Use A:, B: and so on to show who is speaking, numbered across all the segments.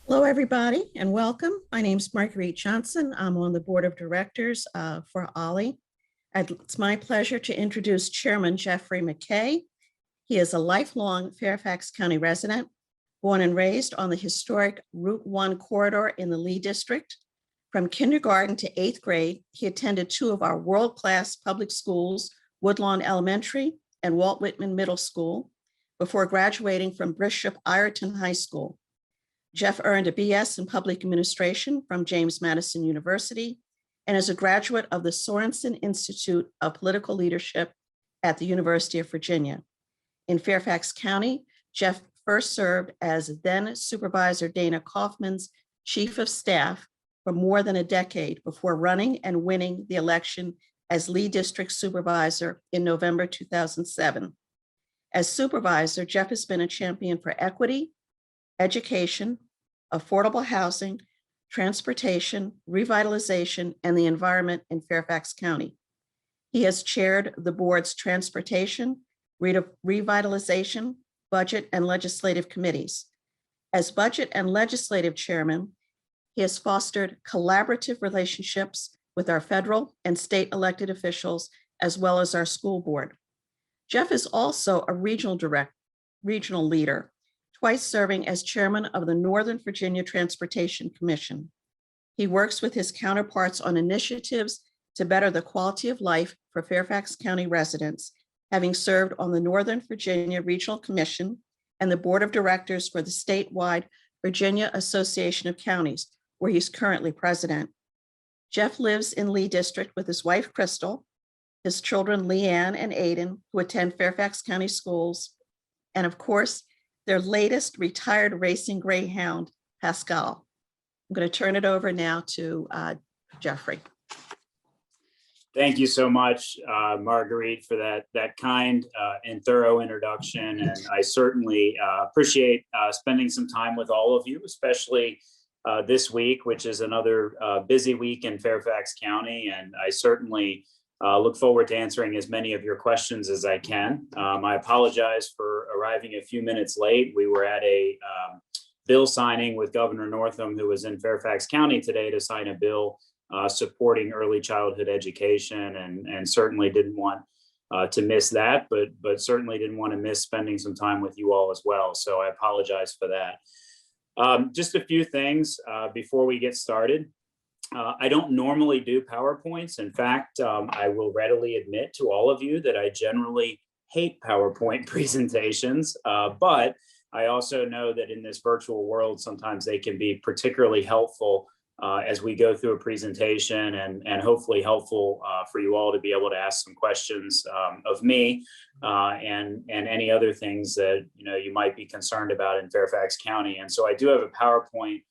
A: Hello, everybody, and welcome. My name is Marguerite Johnson. I'm on the board of directors for OLLI. It's my pleasure to introduce Chairman Jeffrey McKay. He is a lifelong Fairfax County resident, born and raised on the historic Route 1 corridor in the Lee District. From kindergarten to 8th grade, he attended two of our world-class public schools, Woodlawn Elementary and Walt Whitman Middle School, before graduating from Bishop Ireton High School. Jeff earned a BS in Public Administration from James Madison University and is a graduate of the Sorensen Institute of Political Leadership at the University of Virginia. In Fairfax County, Jeff first served as then Supervisor Dana Kaufman's Chief of Staff for more than a decade before running and winning the election as Lee District Supervisor in November 2007. As Supervisor, Jeff has been a champion for equity, education, affordable housing, transportation, revitalization, and the environment in Fairfax County. He has chaired the board's transportation, revitalization, budget, and legislative committees. As budget and legislative chairman, he has fostered collaborative relationships with our federal and state elected officials, as well as our school board. Jeff is also a regional leader, twice serving as chairman of the Northern Virginia Transportation Commission. He works with his counterparts on initiatives to better the quality of life for Fairfax County residents, having served on the Northern Virginia Regional Commission and the board of directors for the statewide Virginia Association of Counties, where he's currently president. Jeff lives in Lee District with his wife, Crystal, his children, Leanne and Aiden, who attend Fairfax County schools, and of course, their latest retired racing greyhound, Pascal. I'm going to turn it over now to Jeffrey.
B: Thank you so much, Marguerite, for that kind and thorough introduction. And I certainly appreciate spending some time with all of you, especially this week, which is another busy week in Fairfax County. And I certainly look forward to answering as many of your questions as I can. I apologize for arriving a few minutes late. We were at a bill signing with Governor Northam, who was in Fairfax County today to sign a bill supporting early childhood education, and certainly didn't want to miss that, but certainly didn't want to miss spending some time with you all as well. So I apologize for that. Just a few things before we get started. I don't normally do PowerPoints. In fact, I will readily admit to all of you that I generally hate PowerPoint presentations, but I also know that in this virtual world, sometimes they can be particularly helpful as we go through a presentation, and hopefully helpful for you all to be able to ask some questions of me and any other things that you might be concerned about in Fairfax County. And so I do have a PowerPoint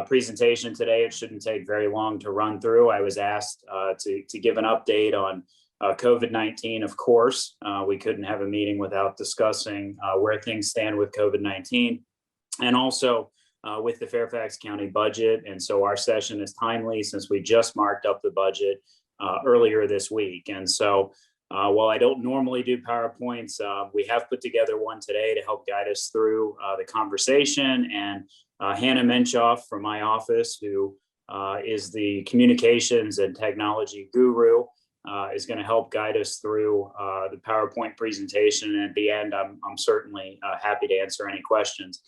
B: presentation today. It shouldn't take very long to run through. I was asked to give an update on COVID-19. Of course, we couldn't have a meeting without discussing where things stand with COVID-19 and also with the Fairfax County budget. And so our session is timely since we just marked up the budget earlier this week. And so while I don't normally do PowerPoints, we have put together one today to help guide us through the conversation. And Hannah Menchoff from my office, who is the communications and technology guru, is going to help guide us through the PowerPoint presentation. And at the end, I'm certainly happy to answer any questions.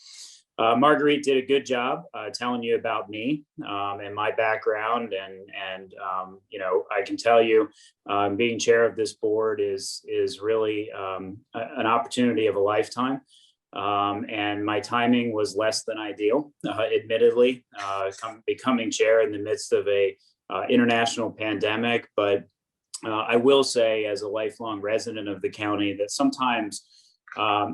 B: Marguerite did a good job telling you about me and my background, and I can tell you being chair of this board is really an opportunity of a lifetime. And my timing was less than ideal, admittedly, becoming chair in the midst of a international pandemic. But I will say, as a lifelong resident of the county, that sometimes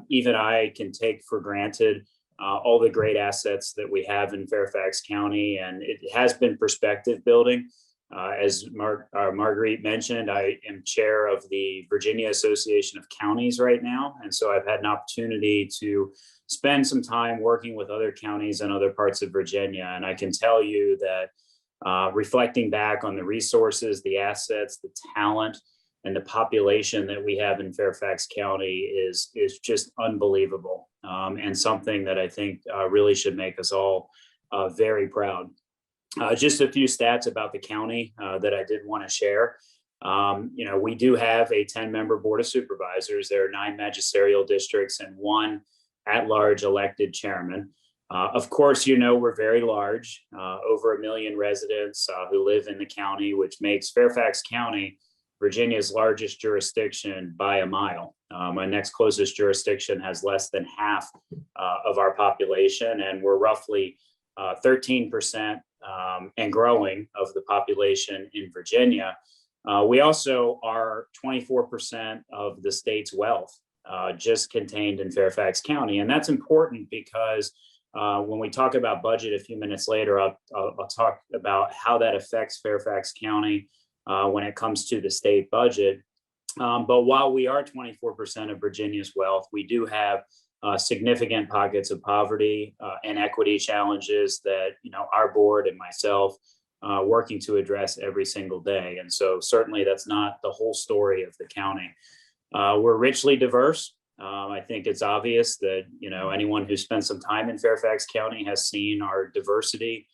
B: even I can take for granted all the great assets that we have in Fairfax County, and it has been perspective building. As Marguerite mentioned, I am chair of the Virginia Association of Counties right now, and so I've had an opportunity to spend some time working with other counties and other parts of Virginia, and I can tell you that reflecting back on the resources, the assets, the talent, and the population that we have in Fairfax County is just unbelievable, and something that I think really should make us all very proud. Just a few stats about the county that I did want to share. We do have a 10-member board of supervisors. There are 9 magisterial districts and 1 at-large elected chairman. Of course, we're very large, over 1 million residents who live in the county, which makes Fairfax County Virginia's largest jurisdiction by a mile. My next closest jurisdiction has less than half of our population, and we're roughly 13% and growing of the population in Virginia. We also are 24% of the state's wealth just contained in Fairfax County. And that's important because when we talk about budget a few minutes later, I'll talk about how that affects Fairfax County when it comes to the state budget. But while we are 24% of Virginia's wealth, we do have significant pockets of poverty and equity challenges that our board and myself working to address every single day. And so certainly that's not the whole story of the county. We're richly diverse. I think it's obvious that anyone who spent some time in Fairfax County has seen our diversity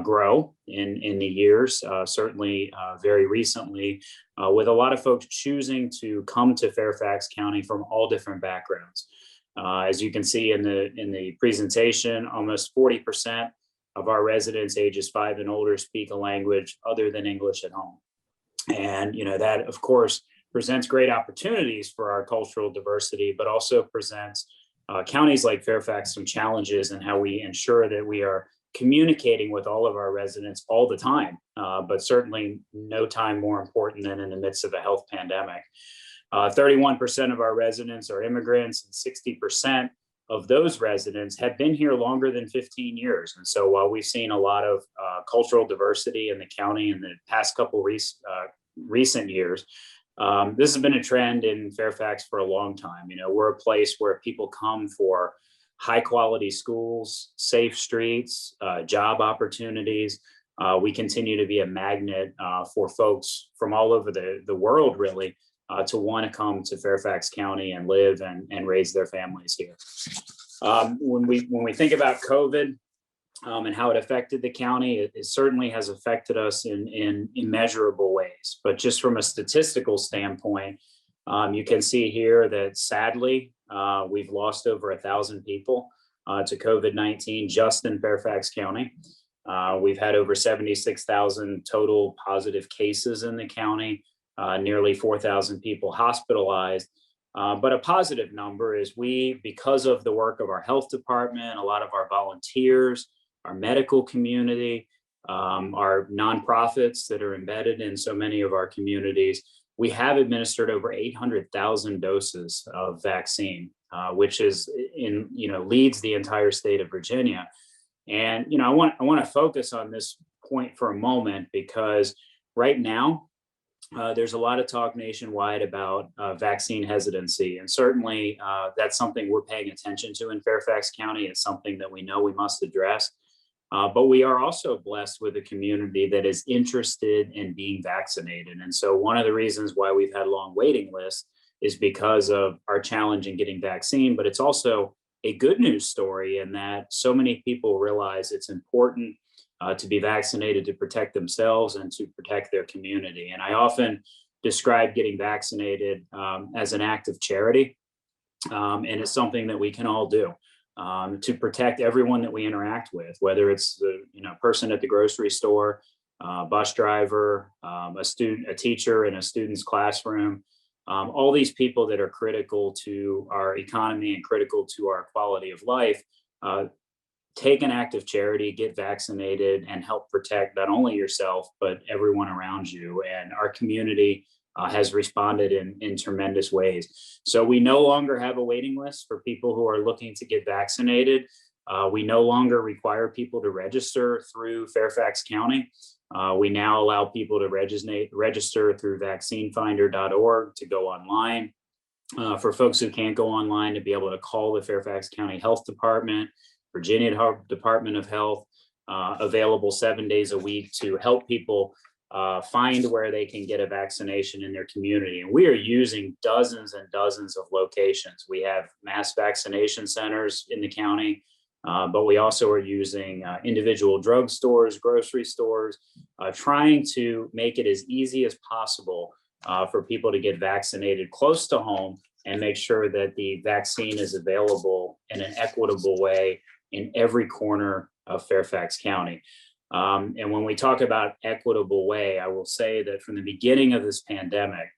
B: grow in the years, certainly very recently, with a lot of folks choosing to come to Fairfax County from all different backgrounds. As you can see in the presentation, almost 40% of our residents ages 5 and older speak a language other than English at home. And that, of course, presents great opportunities for our cultural diversity, but also presents counties like Fairfax some challenges in how we ensure that we are communicating with all of our residents all the time, but certainly no time more important than in the midst of a health pandemic. 31% of our residents are immigrants, and 60% of those residents have been here longer than 15 years. And so while we've seen a lot of cultural diversity in the county in the past couple recent years, this has been a trend in Fairfax for a long time. We're a place where people come for high quality schools, safe streets, job opportunities. We continue to be a magnet for folks from all over the world, really, to want to come to Fairfax County and live and raise their families here. When we think about COVID and how it affected the county, it certainly has affected us in immeasurable ways. But just from a statistical standpoint, you can see here that sadly, we've lost over 1,000 people to COVID-19 just in Fairfax County. We've had over 76,000 total positive cases in the county, nearly 4,000 people hospitalized. But a positive number is because of the work of our health department, a lot of our volunteers, our medical community, our nonprofits that are embedded in so many of our communities, we have administered over 800,000 doses of vaccine, which is leads the entire state of Virginia. And I want to focus on this point for a moment because right now there's a lot of talk nationwide about vaccine hesitancy, and certainly that's something we're paying attention to in Fairfax County. It's something that we know we must address. But we are also blessed with a community that is interested in being vaccinated. And so one of the reasons why we've had long waiting lists is because of our challenge in getting vaccine, but it's also a good news story in that so many people realize it's important to be vaccinated to protect themselves and to protect their community. And I often describe getting vaccinated as an act of charity, and it's something that we can all do. To protect everyone that we interact with, whether it's the person at the grocery store, bus driver, a student, a teacher in a student's classroom, all these people that are critical to our economy and critical to our quality of life. Take an act of charity, get vaccinated, and help protect not only yourself, but everyone around you. And our community has responded in tremendous ways. So we no longer have a waiting list for people who are looking to get vaccinated. We no longer require people to register through Fairfax County. We now allow people to register through vaccinefinder.org to go online. For folks who can't go online, to be able to call the Fairfax County Health Department, Virginia Department of Health, available 7 days a week to help people find where they can get a vaccination in their community. And we are using dozens and dozens of locations. We have mass vaccination centers in the county. but we also are using individual drugstores, grocery stores, trying to make it as easy as possible for people to get vaccinated close to home and make sure that the vaccine is available in an equitable way in every corner of Fairfax County. And when we talk about equitable way, I will say that from the beginning of this pandemic,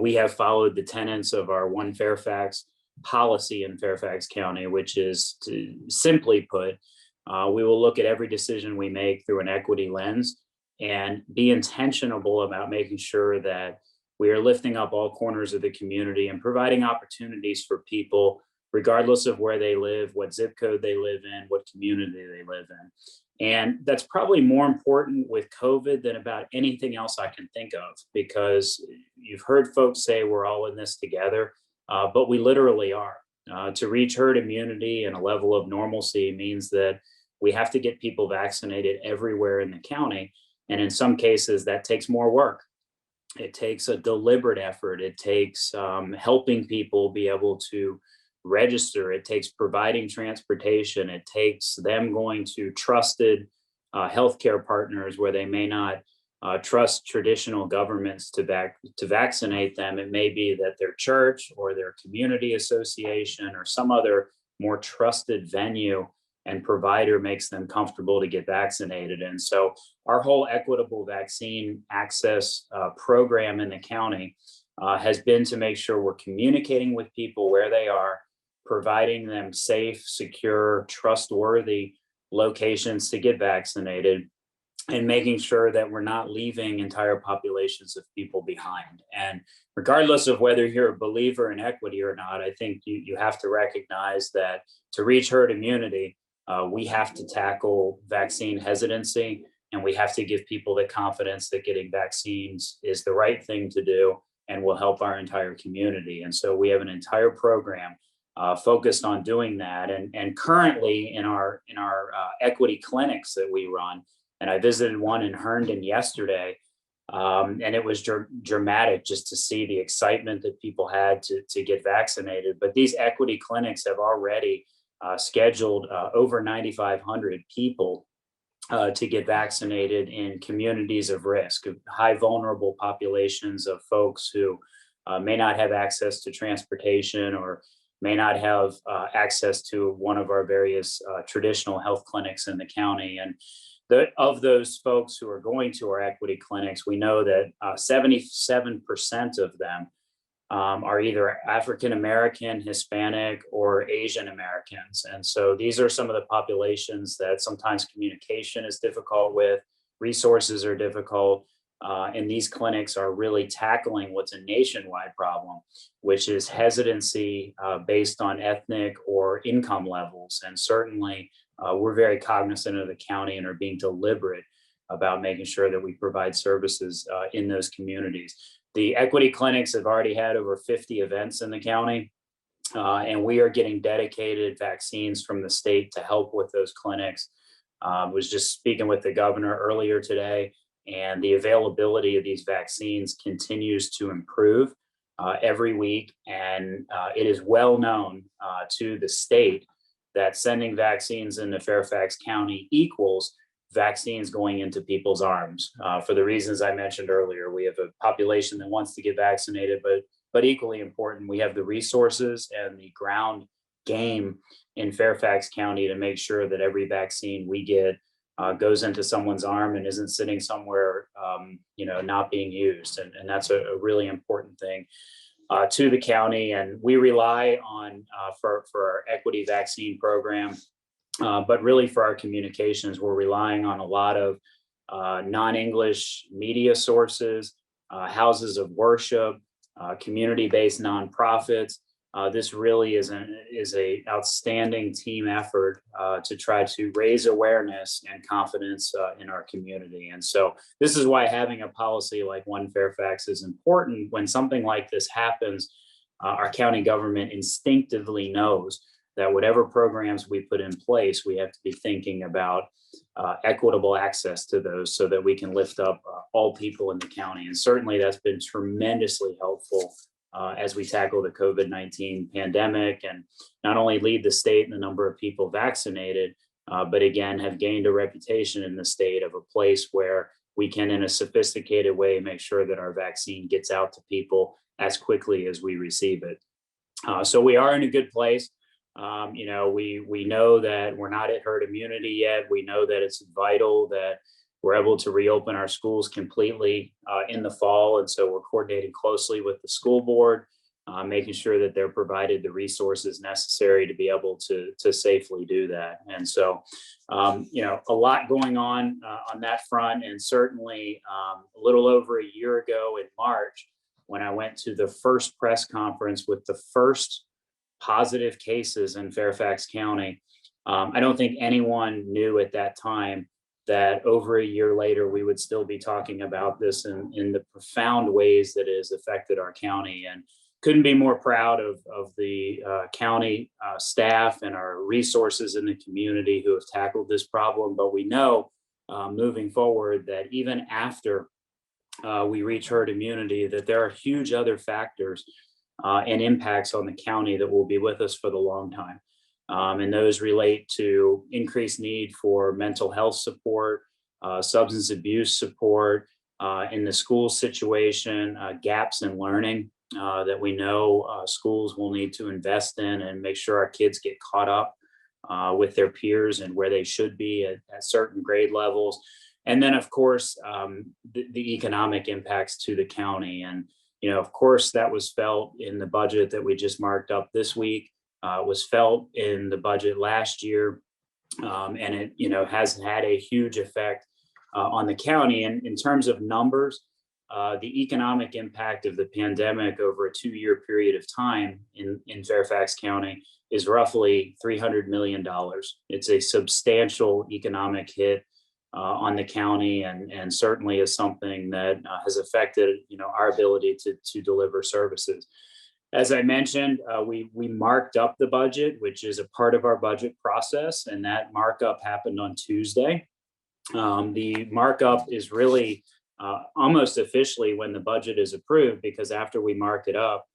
B: we have followed the tenets of our One Fairfax policy in Fairfax County, which is, to simply put, we will look at every decision we make through an equity lens and be intentional about making sure that we are lifting up all corners of the community and providing opportunities for people, regardless of where they live, what zip code they live in, what community they live in. And that's probably more important with COVID than about anything else I can think of, because you've heard folks say we're all in this together, but we literally are. To reach herd immunity and a level of normalcy means that we have to get people vaccinated everywhere in the county. And in some cases, that takes more work. It takes a deliberate effort. It takes helping people be able to register. It takes providing transportation. It takes them going to trusted healthcare partners where they may not trust traditional governments to vaccinate them. It may be that their church or their community association or some other more trusted venue and provider makes them comfortable to get vaccinated. And so our whole equitable vaccine access program in the county has been to make sure we're communicating with people where they are, providing them safe, secure, trustworthy locations to get vaccinated, and making sure that we're not leaving entire populations of people behind. And regardless of whether you're a believer in equity or not, I think you have to recognize that to reach herd immunity, we have to tackle vaccine hesitancy, and we have to give people the confidence that getting vaccines is the right thing to do and will help our entire community. And so we have an entire program focused on doing that. And currently in our equity clinics that we run, and I visited one in Herndon yesterday, and it was dramatic just to see the excitement that people had to get vaccinated. But these equity clinics have already scheduled over 9,500 people to get vaccinated in communities of risk, high vulnerable populations of folks who may not have access to transportation or may not have access to one of our various traditional health clinics in the county. And of those folks who are going to our equity clinics, we know that 77% of them are either African American, Hispanic, or Asian Americans. And so these are some of the populations that sometimes communication is difficult with, resources are difficult, and these clinics are really tackling what's a nationwide problem, which is hesitancy based on ethnic or income levels. And certainly we're very cognizant of the county and are being deliberate about making sure that we provide services in those communities. The equity clinics have already had over 50 events in the county, and we are getting dedicated vaccines from the state to help with those clinics. Was just speaking with the governor earlier today, and the availability of these vaccines continues to improve every week. And it is well known to the state that sending vaccines into Fairfax County equals vaccines going into people's arms. For the reasons I mentioned earlier, we have a population that wants to get vaccinated, but equally important, we have the resources and the ground game in Fairfax County to make sure that every vaccine we get goes into someone's arm and isn't sitting somewhere, not being used. And that's a really important thing to the county. And we rely on for our equity vaccine program. But really for our communications, we're relying on a lot of non-English media sources, houses of worship, community-based nonprofits. This really is an outstanding team effort to try to raise awareness and confidence in our community. And so this is why having a policy like One Fairfax is important. When something like this happens, our county government instinctively knows that whatever programs we put in place, we have to be thinking about equitable access to those so that we can lift up all people in the county. And certainly that's been tremendously helpful as we tackle the COVID-19 pandemic, and not only lead the state in the number of people vaccinated, but again, have gained a reputation in the state of a place where we can, in a sophisticated way, make sure that our vaccine gets out to people as quickly as we receive it. So we are in a good place. We know that we're not at herd immunity yet. We know that it's vital that we're able to reopen our schools completely in the fall. And so we're coordinating closely with the school board, making sure that they're provided the resources necessary to be able to safely do that. And so, a lot going on that front. And certainly a little over a year ago in March, when I went to the first press conference with the first positive cases in Fairfax County, I don't think anyone knew at that time that over a year later, we would still be talking about this in the profound ways that it has affected our county. And couldn't be more proud of the county staff and our resources in the community who have tackled this problem. But we know moving forward that even after we reach herd immunity, that there are huge other factors and impacts on the county that will be with us for the long time. And those relate to increased need for mental health support, substance abuse support, in the school situation, gaps in learning that we know schools will need to invest in and make sure our kids get caught up with their peers and where they should be at certain grade levels. And then, of course, the economic impacts to the county. And, of course, that was felt in the budget that we just marked up this week. Was felt in the budget last year, and it has had a huge effect on the county. And in terms of numbers, the economic impact of the pandemic over a 2-year period of time in Fairfax County is roughly $300 million. It's a substantial economic hit on the county, and certainly is something that has affected our ability to deliver services. As I mentioned, we marked up the budget, which is a part of our budget process, and that markup happened on Tuesday. The markup is really almost officially when the budget is approved, because after we mark it up,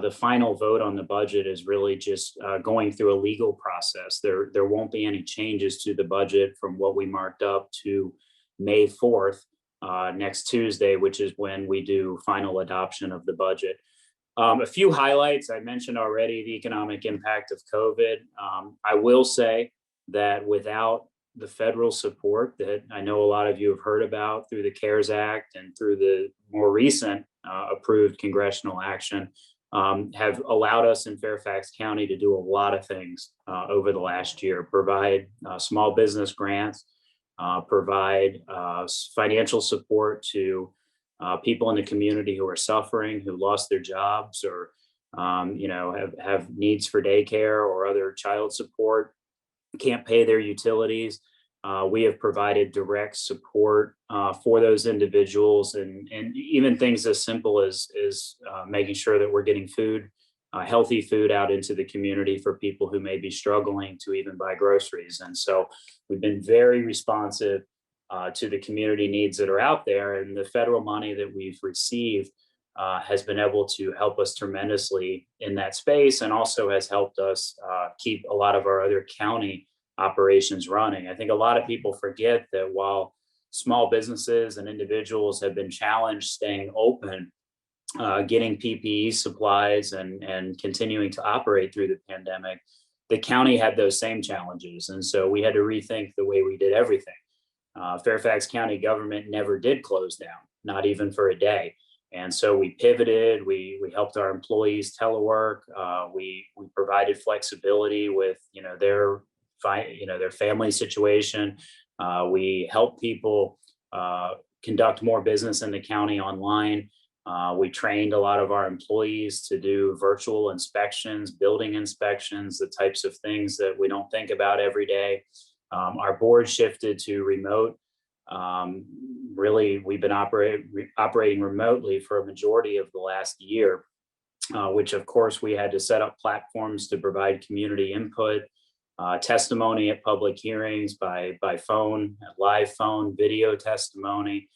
B: the final vote on the budget is really just going through a legal process. There won't be any changes to the budget from what we marked up to May 4th, next Tuesday, which is when we do final adoption of the budget. A few highlights. I mentioned already the economic impact of COVID. I will say that without the federal support that I know a lot of you have heard about through the CARES Act and through the more recent approved congressional action, have allowed us in Fairfax County to do a lot of things over the last year. Provide small business grants, provide financial support to people in the community who are suffering, who lost their jobs, or have needs for daycare or other child support, can't pay their utilities. We have provided direct support for those individuals, and even things as simple as making sure that we're getting food, healthy food out into the community for people who may be struggling to even buy groceries. And so we've been very responsive to the community needs that are out there, and the federal money that we've received has been able to help us tremendously in that space, and also has helped us keep a lot of our other county operations running. I think a lot of people forget that while small businesses and individuals have been challenged staying open, getting PPE supplies and continuing to operate through the pandemic, the county had those same challenges. And so we had to rethink the way we did everything. Fairfax County government never did close down, not even for a day. And so we pivoted, we helped our employees telework, we provided flexibility with, their family situation. We helped people conduct more business in the county online. We trained a lot of our employees to do virtual inspections, building inspections, the types of things that we don't think about every day. Our board shifted to remote. Really, we've been operating remotely for a majority of the last year, which of course we had to set up platforms to provide community input, testimony at public hearings by phone, live phone, video testimony,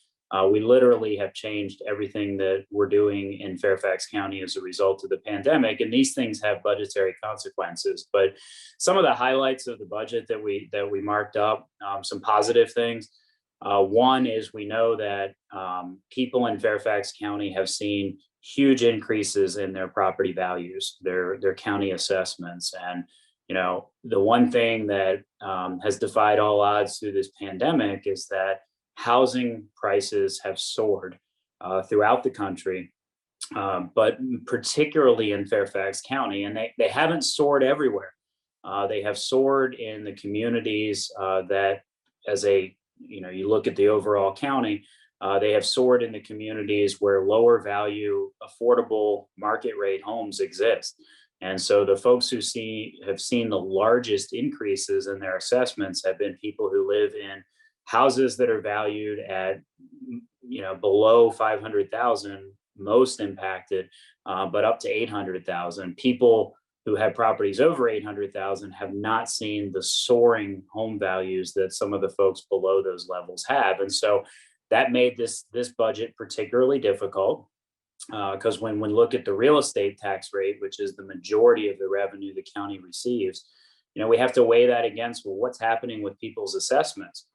B: We literally have changed everything that we're doing in Fairfax County as a result of the pandemic, and these things have budgetary consequences. But some of the highlights of the budget that we marked up, some positive things. One is we know that people in Fairfax County have seen huge increases in their property values, their county assessments. And, you know, the one thing that has defied all odds through this pandemic is that housing prices have soared throughout the country, but particularly in Fairfax County. And they haven't soared everywhere. They have soared in the communities that, as a, you know, you look at the overall county, they have soared in the communities where lower value, affordable market rate homes exist. And so the folks who have seen the largest increases in their assessments have been people who live in houses that are valued at, you know, below 500,000, most impacted, but up to 800,000. People who have properties over 800,000 have not seen the soaring home values that some of the folks below those levels have. And so that made this budget particularly difficult, because when we look at the real estate tax rate, which is the majority of the revenue the county receives, you know, we have to weigh that against, well, what's happening with people's assessments.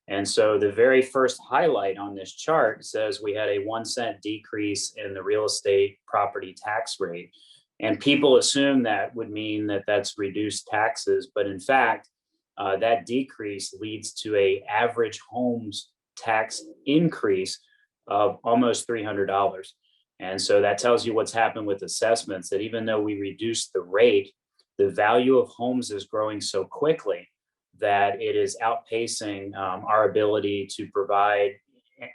B: And so the very first highlight on this chart says we had a 1 cent decrease in the real estate property tax rate. And people assume that would mean that that's reduced taxes. But in fact, that decrease leads to an average homes tax increase of almost $300. And so that tells you what's happened with assessments, that even though we reduced the rate, the value of homes is growing so quickly that it is outpacing our ability to provide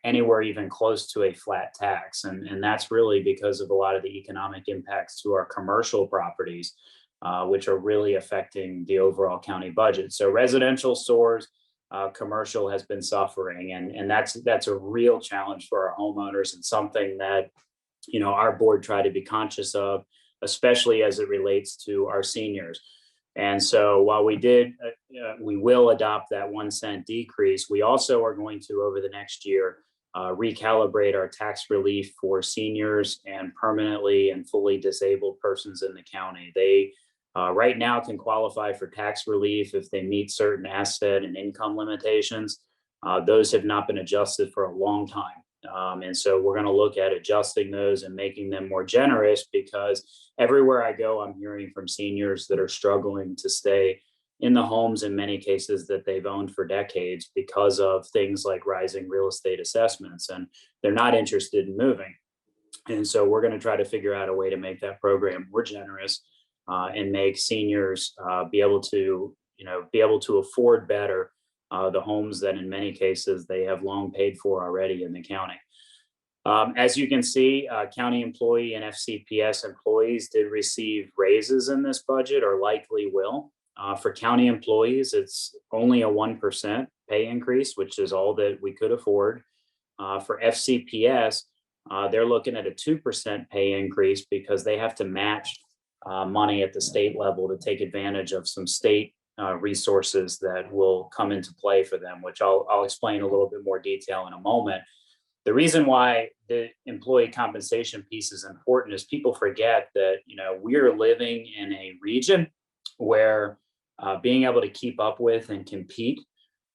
B: anywhere even close to a flat tax. And that's really because of a lot of the economic impacts to our commercial properties, which are really affecting the overall county budget. So residential soars, commercial has been suffering. And that's a real challenge for our homeowners, and something that, you know, our board tried to be conscious of, especially as it relates to our seniors. And so while we will adopt that 1 cent decrease, we also are going to, over the next year, recalibrate our tax relief for seniors and permanently and fully disabled persons in the county. They right now can qualify for tax relief if they meet certain asset and income limitations. Those have not been adjusted for a long time. And so we're going to look at adjusting those and making them more generous, because everywhere I go, I'm hearing from seniors that are struggling to stay in the homes, in many cases, that they've owned for decades because of things like rising real estate assessments, and they're not interested in moving. And so we're going to try to figure out a way to make that program more generous, and make seniors be able to afford better the homes that in many cases they have long paid for already in the county. As you can see, county employee and FCPS employees did receive raises in this budget, or likely will. For county employees, it's only a 1% pay increase, which is all that we could afford. For FCPS, they're looking at a 2% pay increase because they have to match money at the state level to take advantage of some state resources that will come into play for them, which I'll explain a little bit more detail in a moment. The reason why the employee compensation piece is important is people forget that, you know, we're living in a region where being able to keep up with and compete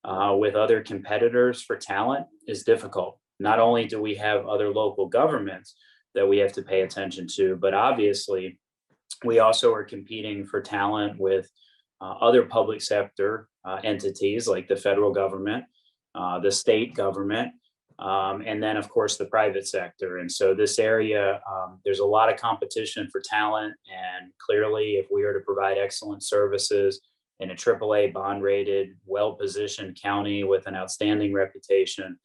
B: with other competitors for talent is difficult. Not only do we have other local governments that we have to pay attention to, but obviously we also are competing for talent with other public sector entities like the federal government, the state government, and then of course the private sector. And so this area, there's a lot of competition for talent. And clearly, if we are to provide excellent services in a AAA bond rated, well-positioned county with an outstanding reputation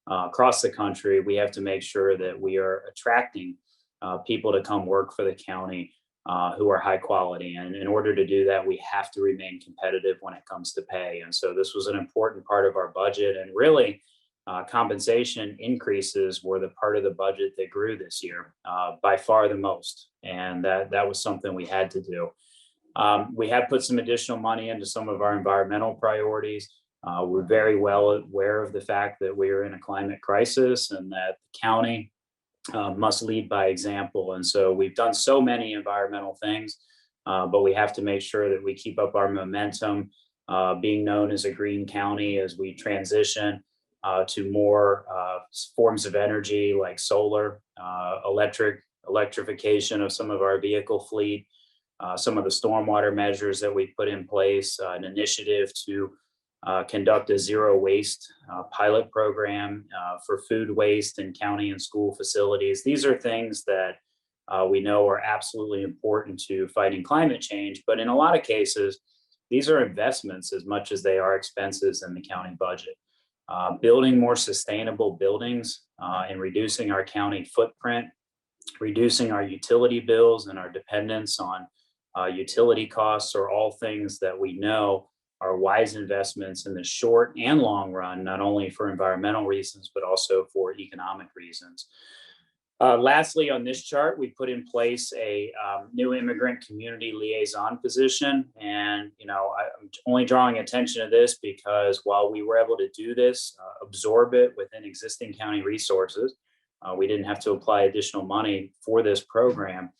B: across the country, we have to make sure that we are attracting people to come work for the county who are high quality. And in order to do that, we have to remain competitive when it comes to pay. And so this was an important part of our budget. And really, compensation increases were the part of the budget that grew this year by far the most. And that was something we had to do. We have put some additional money into some of our environmental priorities. We're very well aware of the fact that we are in a climate crisis and that the county must lead by example. And so we've done so many environmental things, but we have to make sure that we keep up our momentum, being known as a green county as we transition to more forms of energy like solar, electrification of some of our vehicle fleet, some of the stormwater measures that we put in place, an initiative to conduct a zero waste pilot program for food waste in county and school facilities. These are things that we know are absolutely important to fighting climate change, but in a lot of cases, these are investments as much as they are expenses in the county budget. Building more sustainable buildings and reducing our county footprint, reducing our utility bills and our dependence on utility costs are all things that we know are wise investments in the short and long run, not only for environmental reasons, but also for economic reasons. Lastly, on this chart, we put in place a new immigrant community liaison position. And, I'm only drawing attention to this because while we were able to do this, absorb it within existing county resources, we didn't have to apply additional money for this program.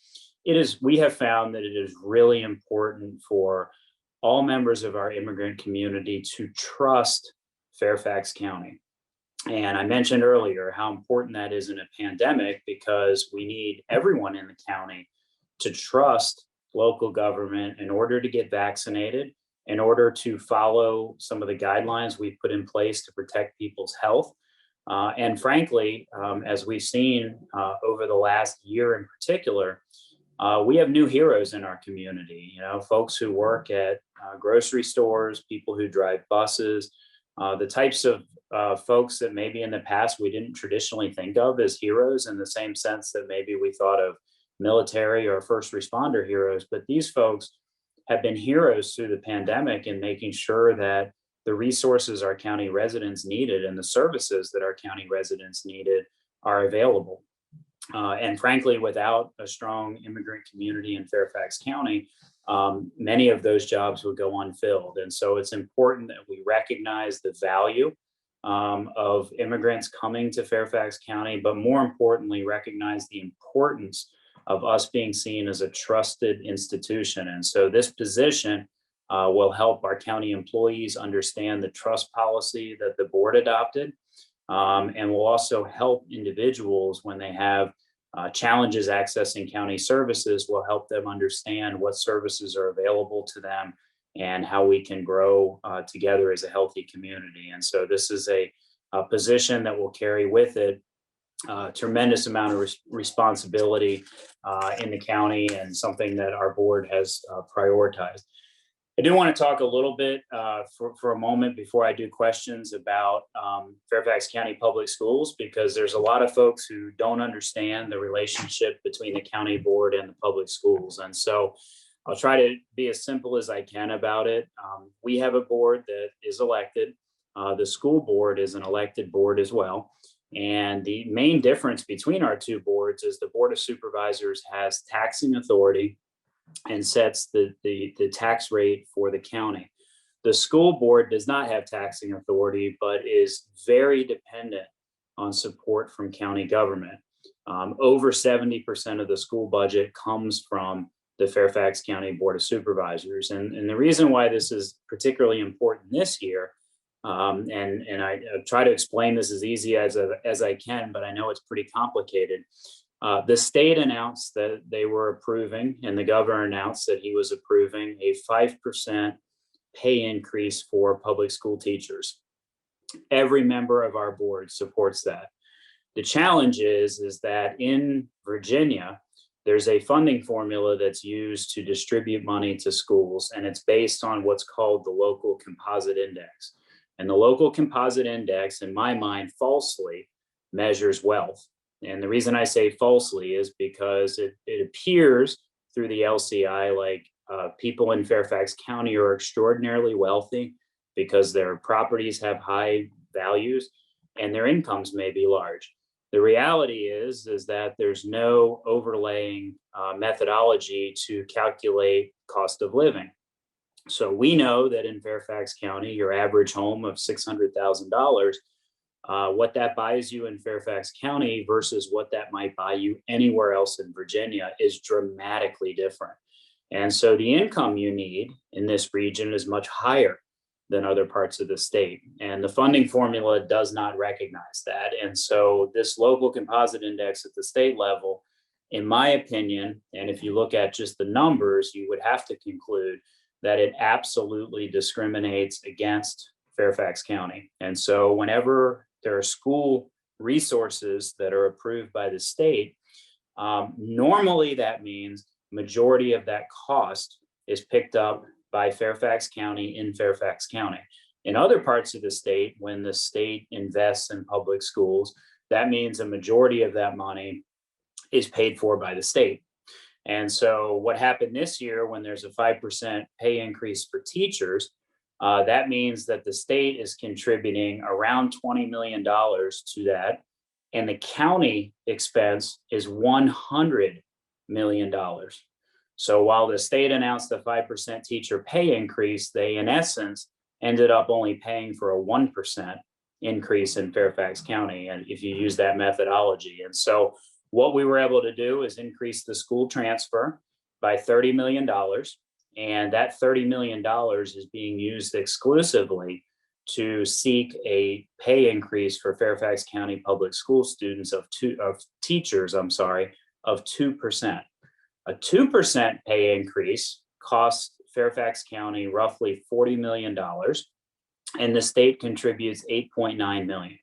B: We have found that it is really important for all members of our immigrant community to trust Fairfax County. And I mentioned earlier how important that is in a pandemic because we need everyone in the county to trust local government in order to get vaccinated, in order to follow some of the guidelines we've put in place to protect people's health. And frankly, as we've seen over the last year in particular, we have new heroes in our community, folks who work at grocery stores, people who drive buses, the types of folks that maybe in the past we didn't traditionally think of as heroes in the same sense that maybe we thought of military or first responder heroes. But these folks have been heroes through the pandemic in making sure that the resources our county residents needed and the services that our county residents needed are available. And frankly, without a strong immigrant community in Fairfax County, many of those jobs would go unfilled. And so it's important that we recognize the value of immigrants coming to Fairfax County, but more importantly, recognize the importance of us being seen as a trusted institution. And so this position will help our county employees understand the trust policy that the board adopted, and will also help individuals when they have challenges accessing county services, will help them understand what services are available to them and how we can grow together as a healthy community. And so this is a position that will carry with it a tremendous amount of responsibility in the county and something that our board has prioritized. I do want to talk a little bit for a moment before I do questions about Fairfax County Public Schools, because there's a lot of folks who don't understand the relationship between the county board and the public schools. And so I'll try to be as simple as I can about it. We have a board that is elected. The school board is an elected board as well. And the main difference between our two boards is the Board of Supervisors has taxing authority and sets the tax rate for the county. The school board does not have taxing authority, but is very dependent on support from county government. Over 70% of the school budget comes from the Fairfax County Board of Supervisors. And the reason why this is particularly important this year, and I try to explain this as easy as I can, but I know it's pretty complicated. The state announced that they were approving, and the governor announced that he was approving a 5% pay increase for public school teachers. Every member of our board supports that. The challenge is that in Virginia, there's a funding formula that's used to distribute money to schools, and it's based on what's called the local composite index. And the local composite index, in my mind, falsely measures wealth. And the reason I say falsely is because it appears through the LCI like people in Fairfax County are extraordinarily wealthy because their properties have high values and their incomes may be large. The reality is that there's no overlaying methodology to calculate cost of living. So we know that in Fairfax County, your average home of $600,000, what that buys you in Fairfax County versus what that might buy you anywhere else in Virginia is dramatically different. And so the income you need in this region is much higher than other parts of the state. And the funding formula does not recognize that. And so this local composite index at the state level, in my opinion, and if you look at just the numbers, you would have to conclude that it absolutely discriminates against Fairfax County. And so whenever there are school resources that are approved by the state, normally that means majority of that cost is picked up by Fairfax County in Fairfax County. In other parts of the state, when the state invests in public schools, that means a majority of that money is paid for by the state. And so what happened this year when there's a 5% pay increase for teachers, that means that the state is contributing around $20 million to that. And the county expense is $100 million. So while the state announced a 5% teacher pay increase, they in essence ended up only paying for a 1% increase in Fairfax County, and if you use that methodology. And so what we were able to do is increase the school transfer by $30 million. And that $30 million is being used exclusively to seek a pay increase for Fairfax County public school students of teachers, of 2%. A 2% pay increase costs Fairfax County roughly $40 million, and the state contributes $8.9 million.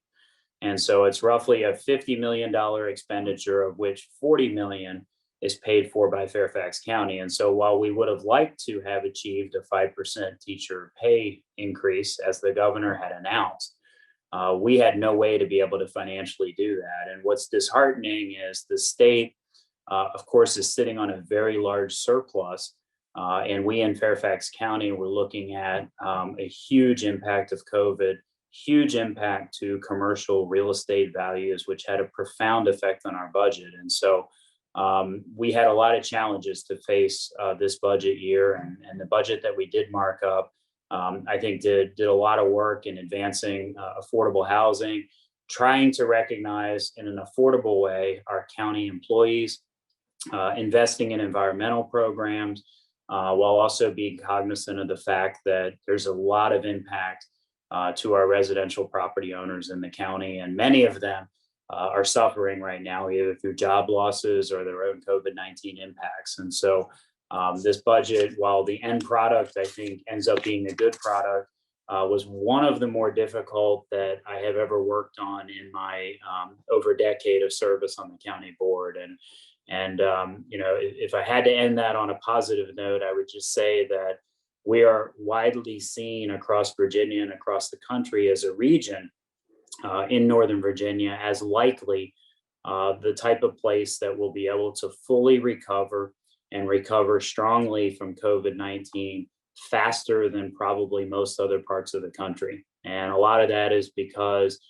B: And so it's roughly a $50 million expenditure, of which $40 million is paid for by Fairfax County. And so while we would have liked to have achieved a 5% teacher pay increase, as the governor had announced, we had no way to be able to financially do that. And what's disheartening is the state, of course, is sitting on a very large surplus. And we in Fairfax County were looking at a huge impact of COVID, huge impact to commercial real estate values, which had a profound effect on our budget. And so we had a lot of challenges to face this budget year, and the budget that we did mark up, I think did a lot of work in advancing affordable housing, trying to recognize in an affordable way our county employees, investing in environmental programs, while also being cognizant of the fact that there's a lot of impact to our residential property owners in the county, and many of them are suffering right now, either through job losses or their own COVID-19 impacts. And so this budget, while the end product, I think, ends up being a good product, was one of the more difficult that I have ever worked on in my over a decade of service on the county board. And you know, if I had to end that on a positive note, I would just say that we are widely seen across Virginia and across the country as a region in Northern Virginia as likely the type of place that will be able to fully recover and recover strongly from COVID-19 faster than probably most other parts of the country. And a lot of that is because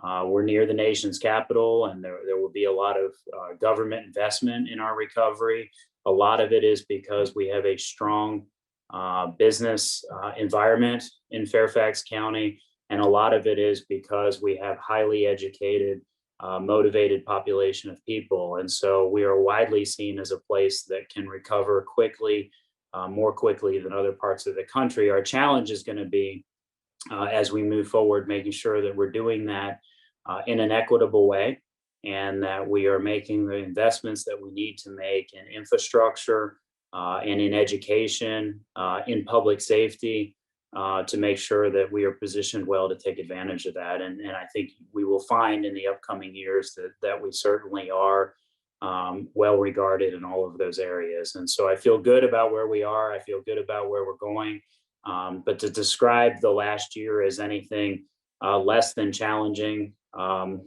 B: we're near the nation's capital, and there will be a lot of government investment in our recovery. A lot of it is because we have a strong business environment in Fairfax County. And a lot of it is because we have highly educated, motivated population of people. And so we are widely seen as a place that can recover quickly, more quickly than other parts of the country. Our challenge is going to be, as we move forward, making sure that we're doing that in an equitable way, and that we are making the investments that we need to make in infrastructure and in education, in public safety, to make sure that we are positioned well to take advantage of that. And I think we will find in the upcoming years that we certainly are well regarded in all of those areas. And so I feel good about where we are. I feel good about where we're going. But to describe the last year as anything less than challenging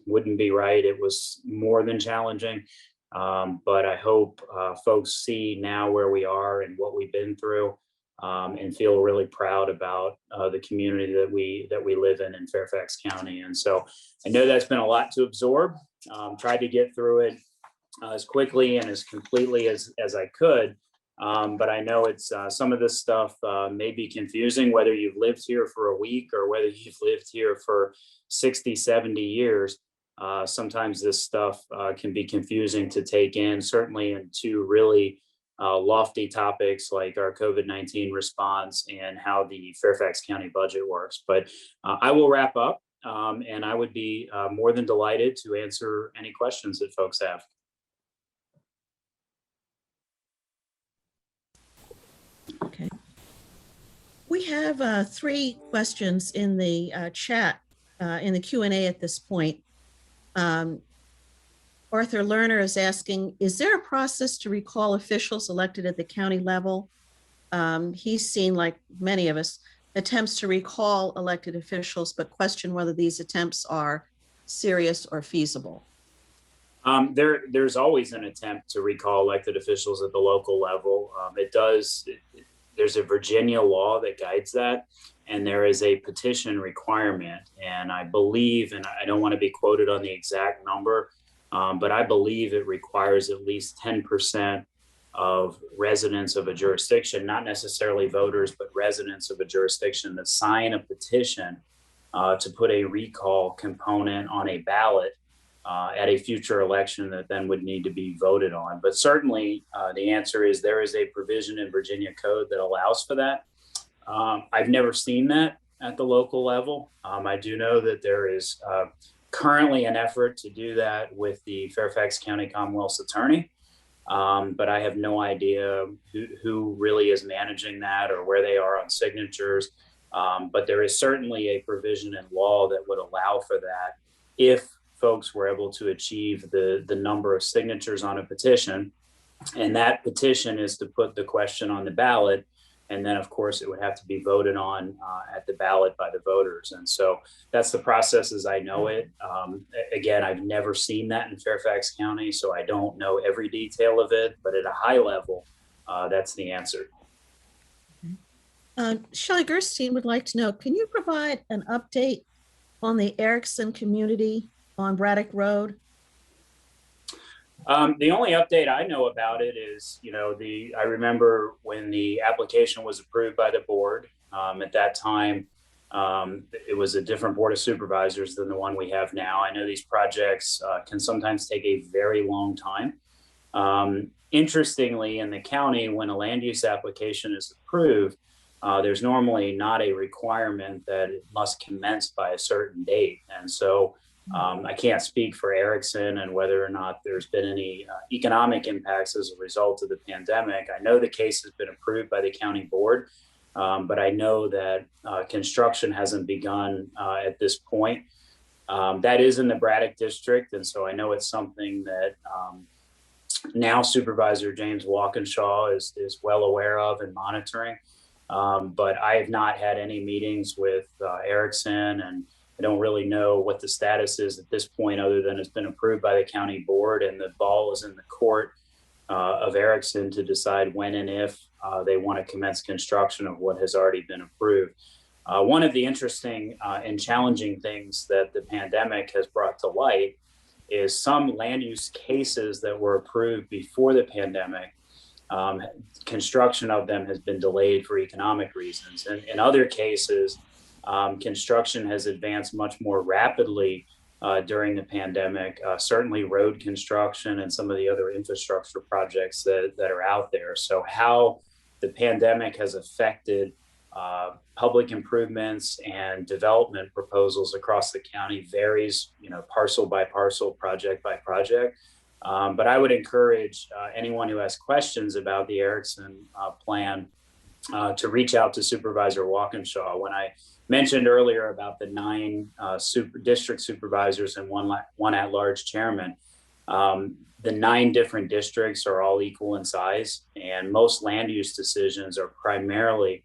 B: wouldn't be right. It was more than challenging. But I hope folks see now where we are and what we've been through, and feel really proud about the community that we live in Fairfax County. And so I know that's been a lot to absorb. Tried to get through it as quickly and as completely as I could. But I know it's some of this stuff may be confusing, whether you've lived here for a week or whether you've lived here for 60, 70 years. Sometimes this stuff can be confusing to take in, certainly into really lofty topics like our COVID-19 response and how the Fairfax County budget works. But I will wrap up, and I would be more than delighted to answer any questions that folks have.
A: Okay. We have 3 questions in the chat, in the Q&A at this point. Arthur Lerner is asking, is there a process to recall officials elected at the county level? He's seen, like many of us, attempts to recall elected officials, but question whether these attempts are serious or feasible.
B: There's always an attempt to recall elected officials at the local level. There's a Virginia law that guides that, and there is a petition requirement. And I believe, and I don't want to be quoted on the exact number, but I believe it requires at least 10% of residents of a jurisdiction, not necessarily voters, but residents of a jurisdiction, to sign a petition to put a recall component on a ballot at a future election that then would need to be voted on. But certainly the answer is there is a provision in Virginia code that allows for that. I've never seen that at the local level. I do know that there is currently an effort to do that with the Fairfax County Commonwealth's attorney, but I have no idea who really is managing that or where they are on signatures. But there is certainly a provision in law that would allow for that if folks were able to achieve the number of signatures on a petition. And that petition is to put the question on the ballot. And then, of course, it would have to be voted on at the ballot by the voters. And so that's the process as I know it. Again, I've never seen that in Fairfax County, so I don't know every detail of it. But at a high level, that's the answer.
A: Shelley Gerstein would like to know, can you provide an update on the Erickson community on Braddock Road?
B: The only update I know about it is, I remember when the application was approved by the board. At that time, it was a different board of supervisors than the one we have now. I know these projects can sometimes take a very long time. Interestingly, in the county, when a land use application is approved, there's normally not a requirement that it must commence by a certain date. And so I can't speak for Erickson and whether or not there's been any economic impacts as a result of the pandemic. I know the case has been approved by the county board, but I know that construction hasn't begun at this point. That is in the Braddock district, and so I know it's something that now Supervisor James Walkinshaw is well aware of and monitoring. But I have not had any meetings with Erickson, and I don't really know what the status is at this point, other than it's been approved by the county board, and the ball is in the court of Erickson to decide when and if they want to commence construction of what has already been approved. One of the interesting and challenging things that the pandemic has brought to light is some land use cases that were approved before the pandemic. Construction of them has been delayed for economic reasons. And in other cases, construction has advanced much more rapidly during the pandemic, certainly road construction and some of the other infrastructure projects that are out there. So how the pandemic has affected public improvements and development proposals across the county varies, parcel by parcel, project by project. But I would encourage anyone who has questions about the Erickson plan to reach out to Supervisor Walkinshaw. When I mentioned earlier about the 9 district supervisors and one at-large chairman, the 9 different districts are all equal in size, and most land use decisions are primarily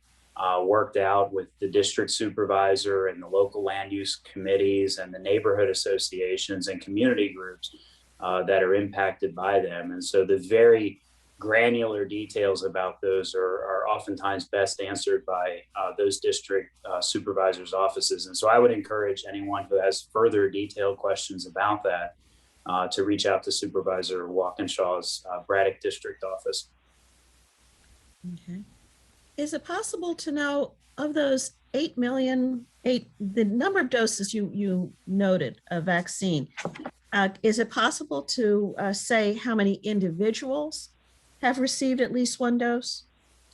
B: worked out with the district supervisor and the local land use committees and the neighborhood associations and community groups that are impacted by them. And so the very granular details about those are oftentimes best answered by those district supervisors' offices. And so I would encourage anyone who has further detailed questions about that to reach out to Supervisor Walkinshaw's Braddock district office.
A: Okay. Is it possible to know of those 8 million, the number of doses you noted of vaccine, is it possible to say how many individuals have received at least one dose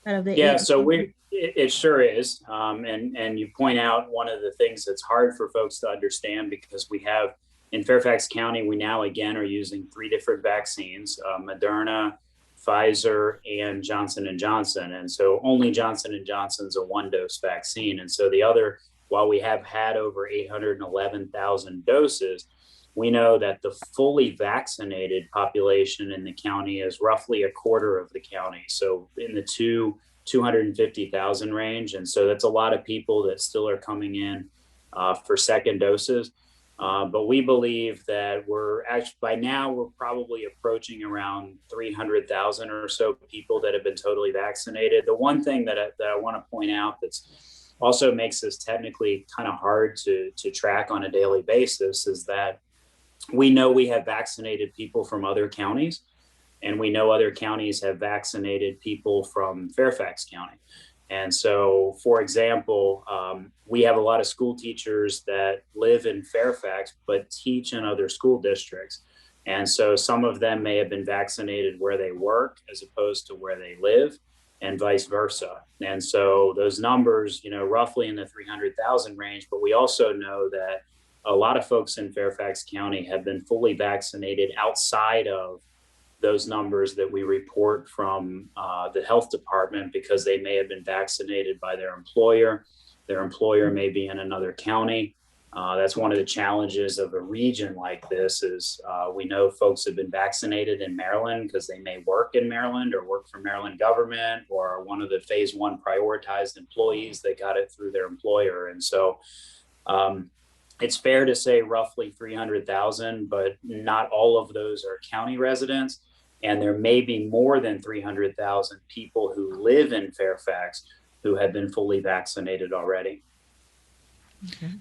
A: out of the
B: Yeah,
A: 8
B: so
A: million?
B: it sure is. And you point out one of the things that's hard for folks to understand because we have in Fairfax County, we now again are using three different vaccines, Moderna, Pfizer, and Johnson and Johnson. And so only Johnson and Johnson's a one dose vaccine. And so the other, while we have had over 811,000 doses, we know that the fully vaccinated population in the county is roughly a quarter of the county. So in the 250,000 range. And so that's a lot of people that still are coming in for second doses. But we believe that we're actually, by now, we're probably approaching around 300,000 or so people that have been totally vaccinated. The one thing that I want to point out that's also makes this technically kind of hard to track on a daily basis is that we know we have vaccinated people from other counties, and we know other counties have vaccinated people from Fairfax County. And so, for example, we have a lot of school teachers that live in Fairfax but teach in other school districts. And so some of them may have been vaccinated where they work as opposed to where they live, and vice versa. And so those numbers, roughly in the 300,000 range, but we also know that a lot of folks in Fairfax County have been fully vaccinated outside of those numbers that we report from the health department because they may have been vaccinated by their employer. Their employer may be in another county. That's one of the challenges of a region like this is we know folks have been vaccinated in Maryland because they may work in Maryland or work for Maryland government or are one of the phase one prioritized employees that got it through their employer. And so it's fair to say roughly 300,000, but not all of those are county residents. And there may be more than 300,000 people who live in Fairfax who have been fully vaccinated already.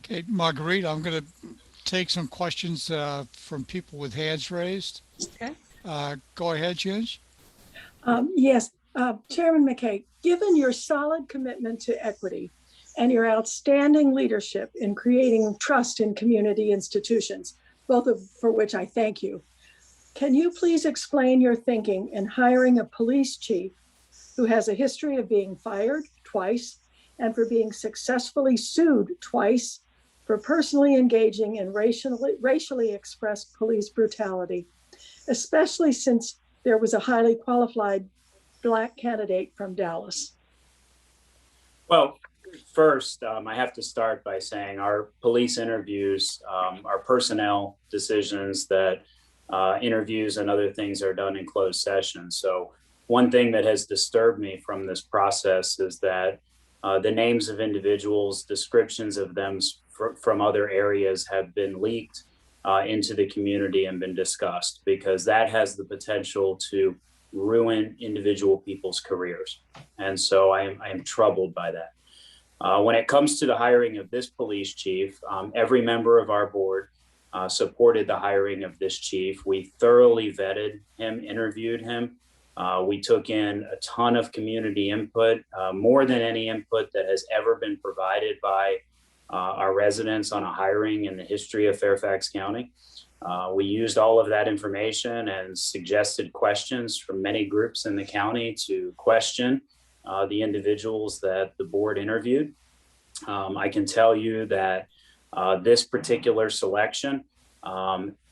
C: Okay, Marguerite, I'm going to take some questions from people with hands raised.
A: Okay.
C: Go ahead, Ginge.
D: Yes, Chairman McKay, given your solid commitment to equity and your outstanding leadership in creating trust in community institutions, for which I thank you, can you please explain your thinking in hiring a police chief who has a history of being fired twice and for being successfully sued twice for personally engaging in racially expressed police brutality, especially since there was a highly qualified Black candidate from Dallas?
B: Well, first, I have to start by saying our police interviews, our personnel decisions that interviews and other things are done in closed session. So one thing that has disturbed me from this process is that the names of individuals, descriptions of them from other areas have been leaked into the community and been discussed, because that has the potential to ruin individual people's careers. And so I am troubled by that. When it comes to the hiring of this police chief, every member of our board supported the hiring of this chief. We thoroughly vetted him, interviewed him. We took in a ton of community input, more than any input that has ever been provided by our residents on a hiring in the history of Fairfax County. We used all of that information and suggested questions from many groups in the county to question the individuals that the board interviewed. I can tell you that this particular selection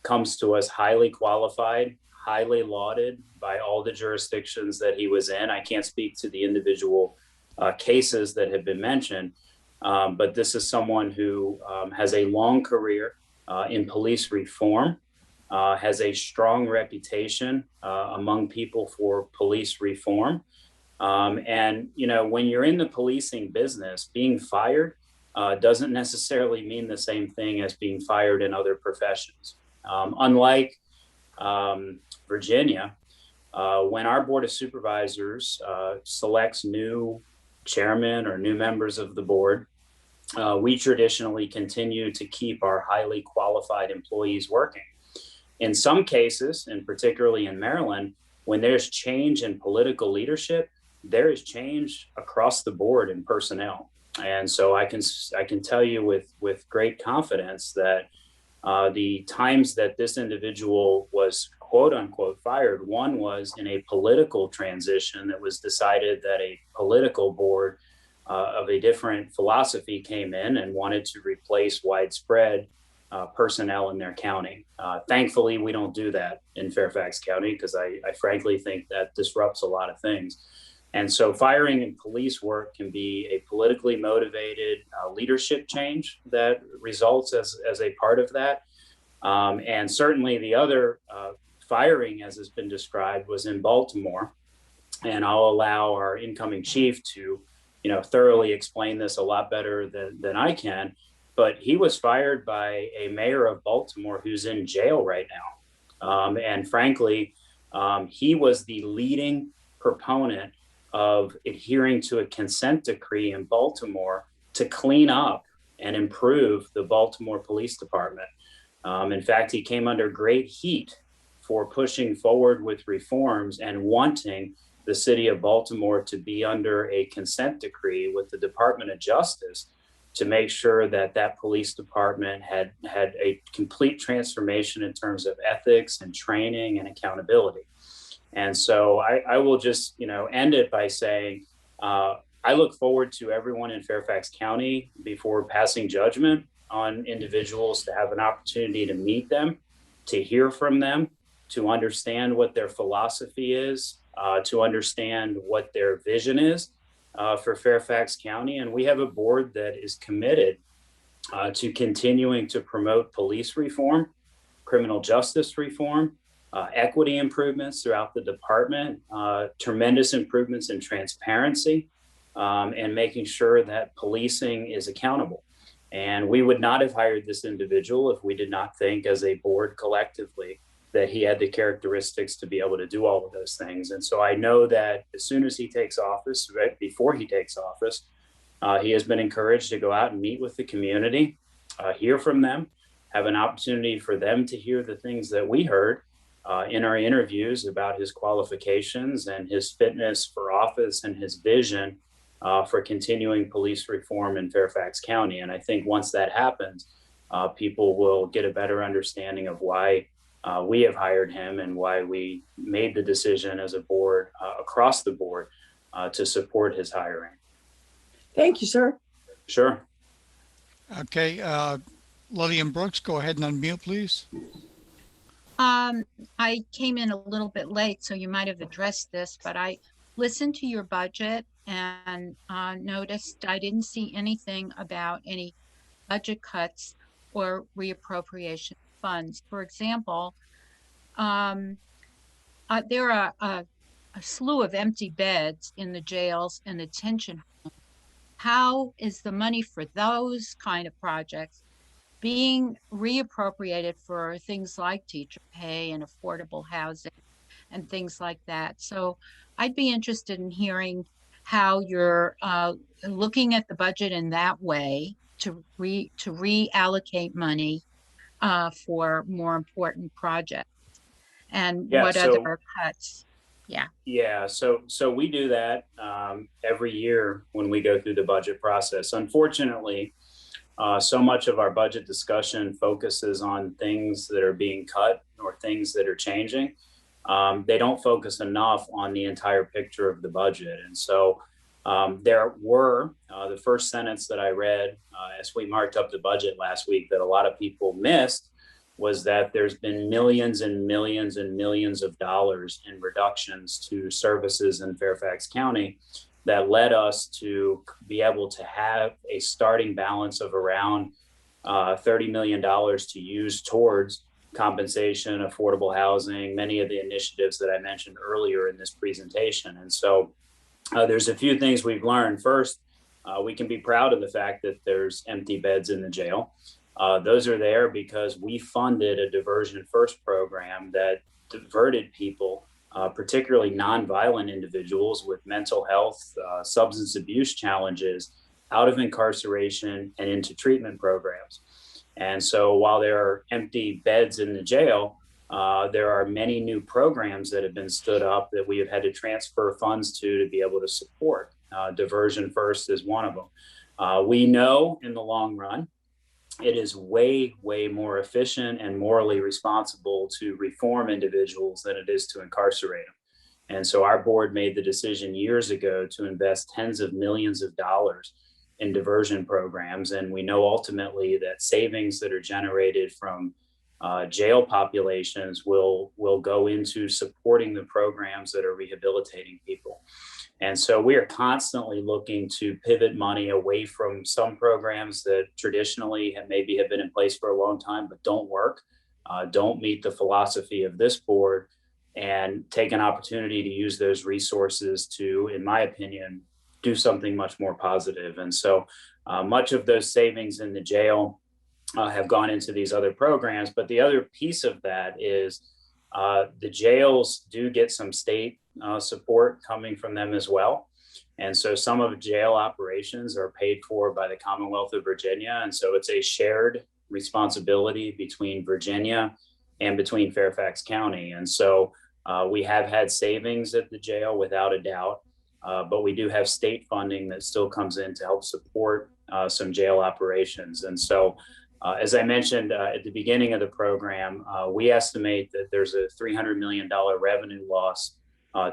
B: comes to us highly qualified, highly lauded by all the jurisdictions that he was in. I can't speak to the individual cases that have been mentioned, but this is someone who has a long career in police reform, has a strong reputation among people for police reform. And, when you're in the policing business, being fired doesn't necessarily mean the same thing as being fired in other professions. Unlike Virginia, when our Board of Supervisors selects new chairmen or new members of the board, we traditionally continue to keep our highly qualified employees working. In some cases, and particularly in Maryland, when there's change in political leadership, there is change across the board in personnel. And so I can tell you with great confidence that the times that this individual was quote unquote fired, one was in a political transition that was decided that a political board of a different philosophy came in and wanted to replace widespread personnel in their county. Thankfully, we don't do that in Fairfax County because I frankly think that disrupts a lot of things. And so firing in police work can be a politically motivated leadership change that results as a part of that. And certainly the other firing, as has been described, was in Baltimore. And I'll allow our incoming chief to, thoroughly explain this a lot better than I can. But he was fired by a mayor of Baltimore who's in jail right now. And frankly, he was the leading proponent of adhering to a consent decree in Baltimore to clean up and improve the Baltimore Police Department. In fact, he came under great heat for pushing forward with reforms and wanting the city of Baltimore to be under a consent decree with the Department of Justice to make sure that that police department had a complete transformation in terms of ethics and training and accountability. And so I will just, end it by saying, I look forward to everyone in Fairfax County before passing judgment on individuals to have an opportunity to meet them, to hear from them, to understand what their philosophy is, to understand what their vision is for Fairfax County. And we have a board that is committed to continuing to promote police reform, criminal justice reform, equity improvements throughout the department, tremendous improvements in transparency, and making sure that policing is accountable. And we would not have hired this individual if we did not think as a board collectively that he had the characteristics to be able to do all of those things. And so I know that as soon as he takes office, right before he takes office, he has been encouraged to go out and meet with the community, hear from them, have an opportunity for them to hear the things that we heard in our interviews about his qualifications and his fitness for office and his vision for continuing police reform in Fairfax County. And I think once that happens, people will get a better understanding of why we have hired him and why we made the decision as a board across the board to support his hiring.
D: Thank you, sir.
B: Sure.
C: Okay, Lillian Brooks, go ahead and unmute, please.
E: I came in a little bit late, so you might have addressed this, but I listened to your budget and noticed I didn't see anything about any budget cuts or reappropriation funds. For example, there are a slew of empty beds in the jails and detention homes. How is the money for those kind of projects being reappropriated for things like teacher pay and affordable housing and things like that? So I'd be interested in hearing how you're looking at the budget in that way to reallocate money for more important projects, and what other cuts. Yeah.
B: So we do that every year when we go through the budget process. Unfortunately, so much of our budget discussion focuses on things that are being cut or things that are changing. They don't focus enough on the entire picture of the budget. And so there were the first sentence that I read as we marked up the budget last week that a lot of people missed was that there's been millions and millions and millions of dollars in reductions to services in Fairfax County that led us to be able to have a starting balance of around $30 million to use towards compensation, affordable housing, many of the initiatives that I mentioned earlier in this presentation. And so there's a few things we've learned. First, we can be proud of the fact that there's empty beds in the jail. Those are there because we funded a diversion first program that diverted people, particularly nonviolent individuals with mental health, substance abuse challenges, out of incarceration and into treatment programs. And so while there are empty beds in the jail, there are many new programs that have been stood up that we have had to transfer funds to be able to support. Diversion First is one of them. We know in the long run, it is way, way more efficient and morally responsible to reform individuals than it is to incarcerate them. And so our board made the decision years ago to invest tens of millions of dollars in diversion programs. And we know ultimately that savings that are generated from jail populations will go into supporting the programs that are rehabilitating people. And so we are constantly looking to pivot money away from some programs that traditionally have maybe been in place for a long time, but don't work, don't meet the philosophy of this board, and take an opportunity to use those resources to, in my opinion, do something much more positive. And so much of those savings in the jail have gone into these other programs. But the other piece of that is the jails do get some state support coming from them as well. And so some of the jail operations are paid for by the Commonwealth of Virginia. And so it's a shared responsibility between Virginia and between Fairfax County. And so we have had savings at the jail without a doubt, but we do have state funding that still comes in to help support some jail operations. And so as I mentioned at the beginning of the program, we estimate that there's a $300 million revenue loss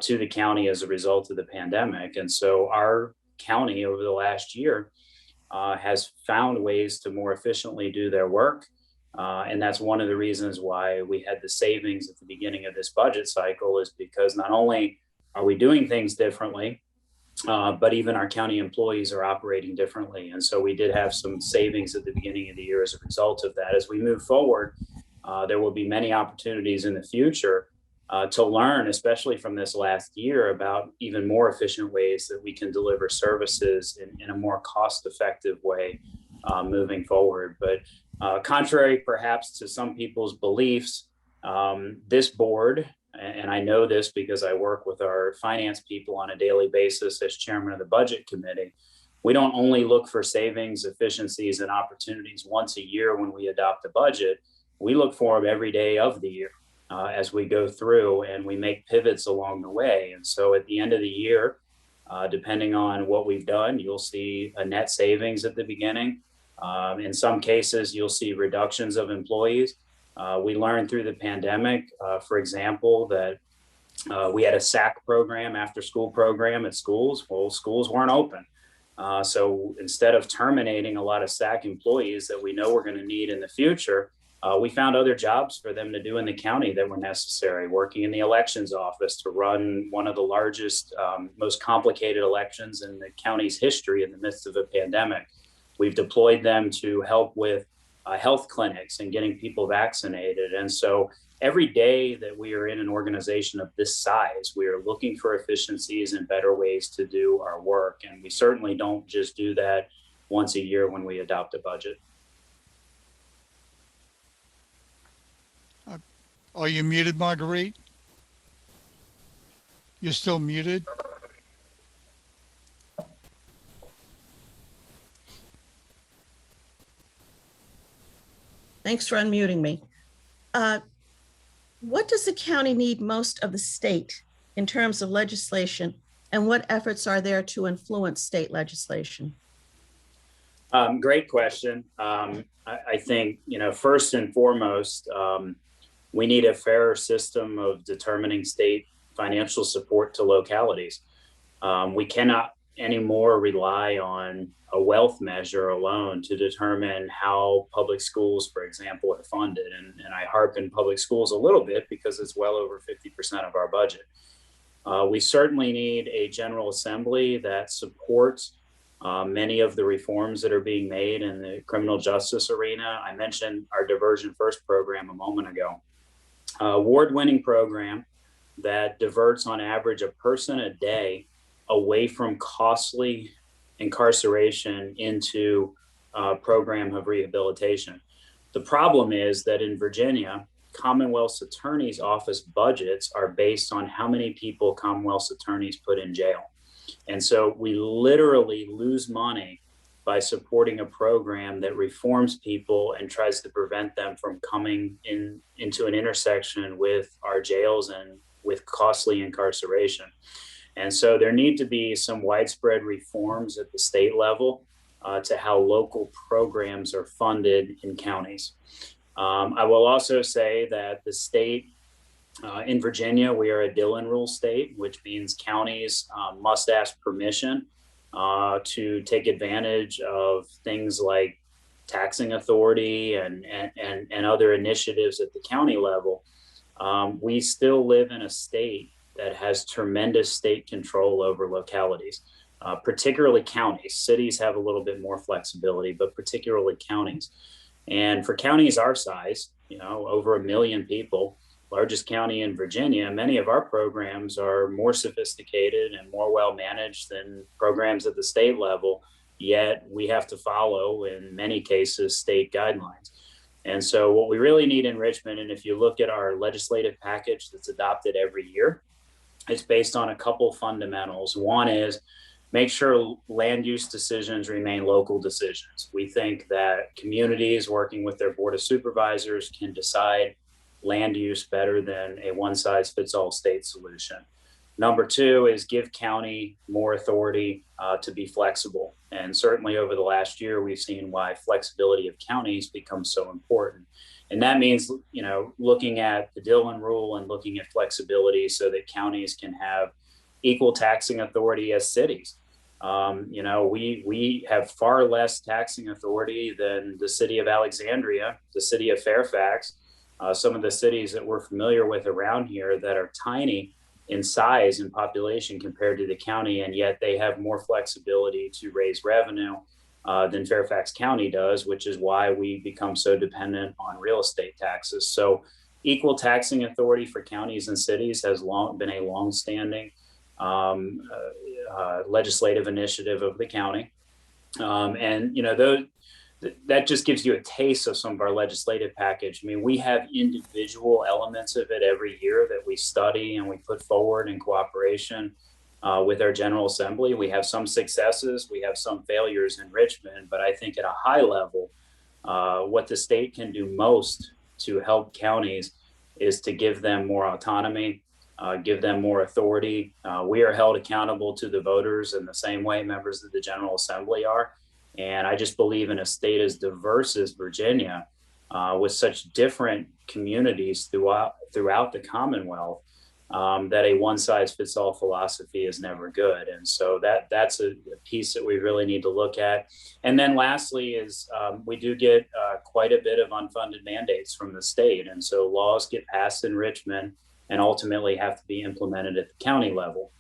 B: to the county as a result of the pandemic. And so our county over the last year has found ways to more efficiently do their work. And that's one of the reasons why we had the savings at the beginning of this budget cycle, is because not only are we doing things differently, but even our county employees are operating differently. And so we did have some savings at the beginning of the year as a result of that. As we move forward, there will be many opportunities in the future to learn, especially from this last year, about even more efficient ways that we can deliver services in a more cost-effective way moving forward. But contrary perhaps to some people's beliefs, this board, and I know this because I work with our finance people on a daily basis as chairman of the budget committee, we don't only look for savings, efficiencies, and opportunities once a year when we adopt a budget. We look for them every day of the year as we go through, and we make pivots along the way. And so at the end of the year, depending on what we've done, you'll see a net savings at the beginning. In some cases, you'll see reductions of employees. We learned through the pandemic, for example, that we had a SAC program, after school program at schools. Well, schools weren't open. So instead of terminating a lot of SAC employees that we know we're going to need in the future, we found other jobs for them to do in the county that were necessary, working in the elections office to run one of the largest, most complicated elections in the county's history in the midst of a pandemic. We've deployed them to help with health clinics and getting people vaccinated. And so every day that we are in an organization of this size, we are looking for efficiencies and better ways to do our work. And we certainly don't just do that once a year when we adopt a budget.
C: Are you muted, Marguerite? You're still muted?
A: Thanks for unmuting me. What does the county need most of the state in terms of legislation, and what efforts are there to influence state legislation?
B: Great question. I think, first and foremost, we need a fairer system of determining state financial support to localities. We cannot anymore rely on a wealth measure alone to determine how public schools, for example, are funded. And I harp in public schools a little bit because it's well over 50% of our budget. We certainly need a General Assembly that supports many of the reforms that are being made in the criminal justice arena. I mentioned our Diversion First program a moment ago. Award-winning program that diverts on average a person a day away from costly incarceration into a program of rehabilitation. The problem is that in Virginia, Commonwealth's attorney's office budgets are based on how many people Commonwealth's attorneys put in jail. And so we literally lose money by supporting a program that reforms people and tries to prevent them from coming into an intersection with our jails and with costly incarceration. And so there need to be some widespread reforms at the state level to how local programs are funded in counties. I will also say that the state in Virginia, we are a Dillon rule state, which means counties must ask permission to take advantage of things like taxing authority and other initiatives at the county level. We still live in a state that has tremendous state control over localities, particularly counties. Cities have a little bit more flexibility, but particularly counties. And for counties our size, over 1 million people, largest county in Virginia, many of our programs are more sophisticated and more well managed than programs at the state level, yet we have to follow, in many cases, state guidelines. And so what we really need in Richmond, and if you look at our legislative package that's adopted every year, it's based on a couple fundamentals. One is make sure land use decisions remain local decisions. We think that communities working with their board of supervisors can decide land use better than a one-size-fits-all state solution. Number two is give county more authority to be flexible. And certainly over the last year, we've seen why flexibility of counties becomes so important. And that means, looking at the Dillon rule and looking at flexibility so that counties can have equal taxing authority as cities. We have far less taxing authority than the city of Alexandria, the city of Fairfax, some of the cities that we're familiar with around here that are tiny in size and population compared to the county, and yet they have more flexibility to raise revenue than Fairfax County does, which is why we become so dependent on real estate taxes. So equal taxing authority for counties and cities has been a longstanding legislative initiative of the county. That just gives you a taste of some of our legislative package. I mean, we have individual elements of it every year that we study and we put forward in cooperation with our General Assembly. We have some successes, we have some failures in Richmond, but I think at a high level, what the state can do most to help counties is to give them more autonomy, give them more authority. We are held accountable to the voters in the same way members of the General Assembly are. And I just believe in a state as diverse as Virginia, with such different communities throughout the Commonwealth, that a one-size-fits-all philosophy is never good. And so that's a piece that we really need to look at. And then lastly is we do get quite a bit of unfunded mandates from the state. And so laws get passed in Richmond and ultimately have to be implemented at the county level.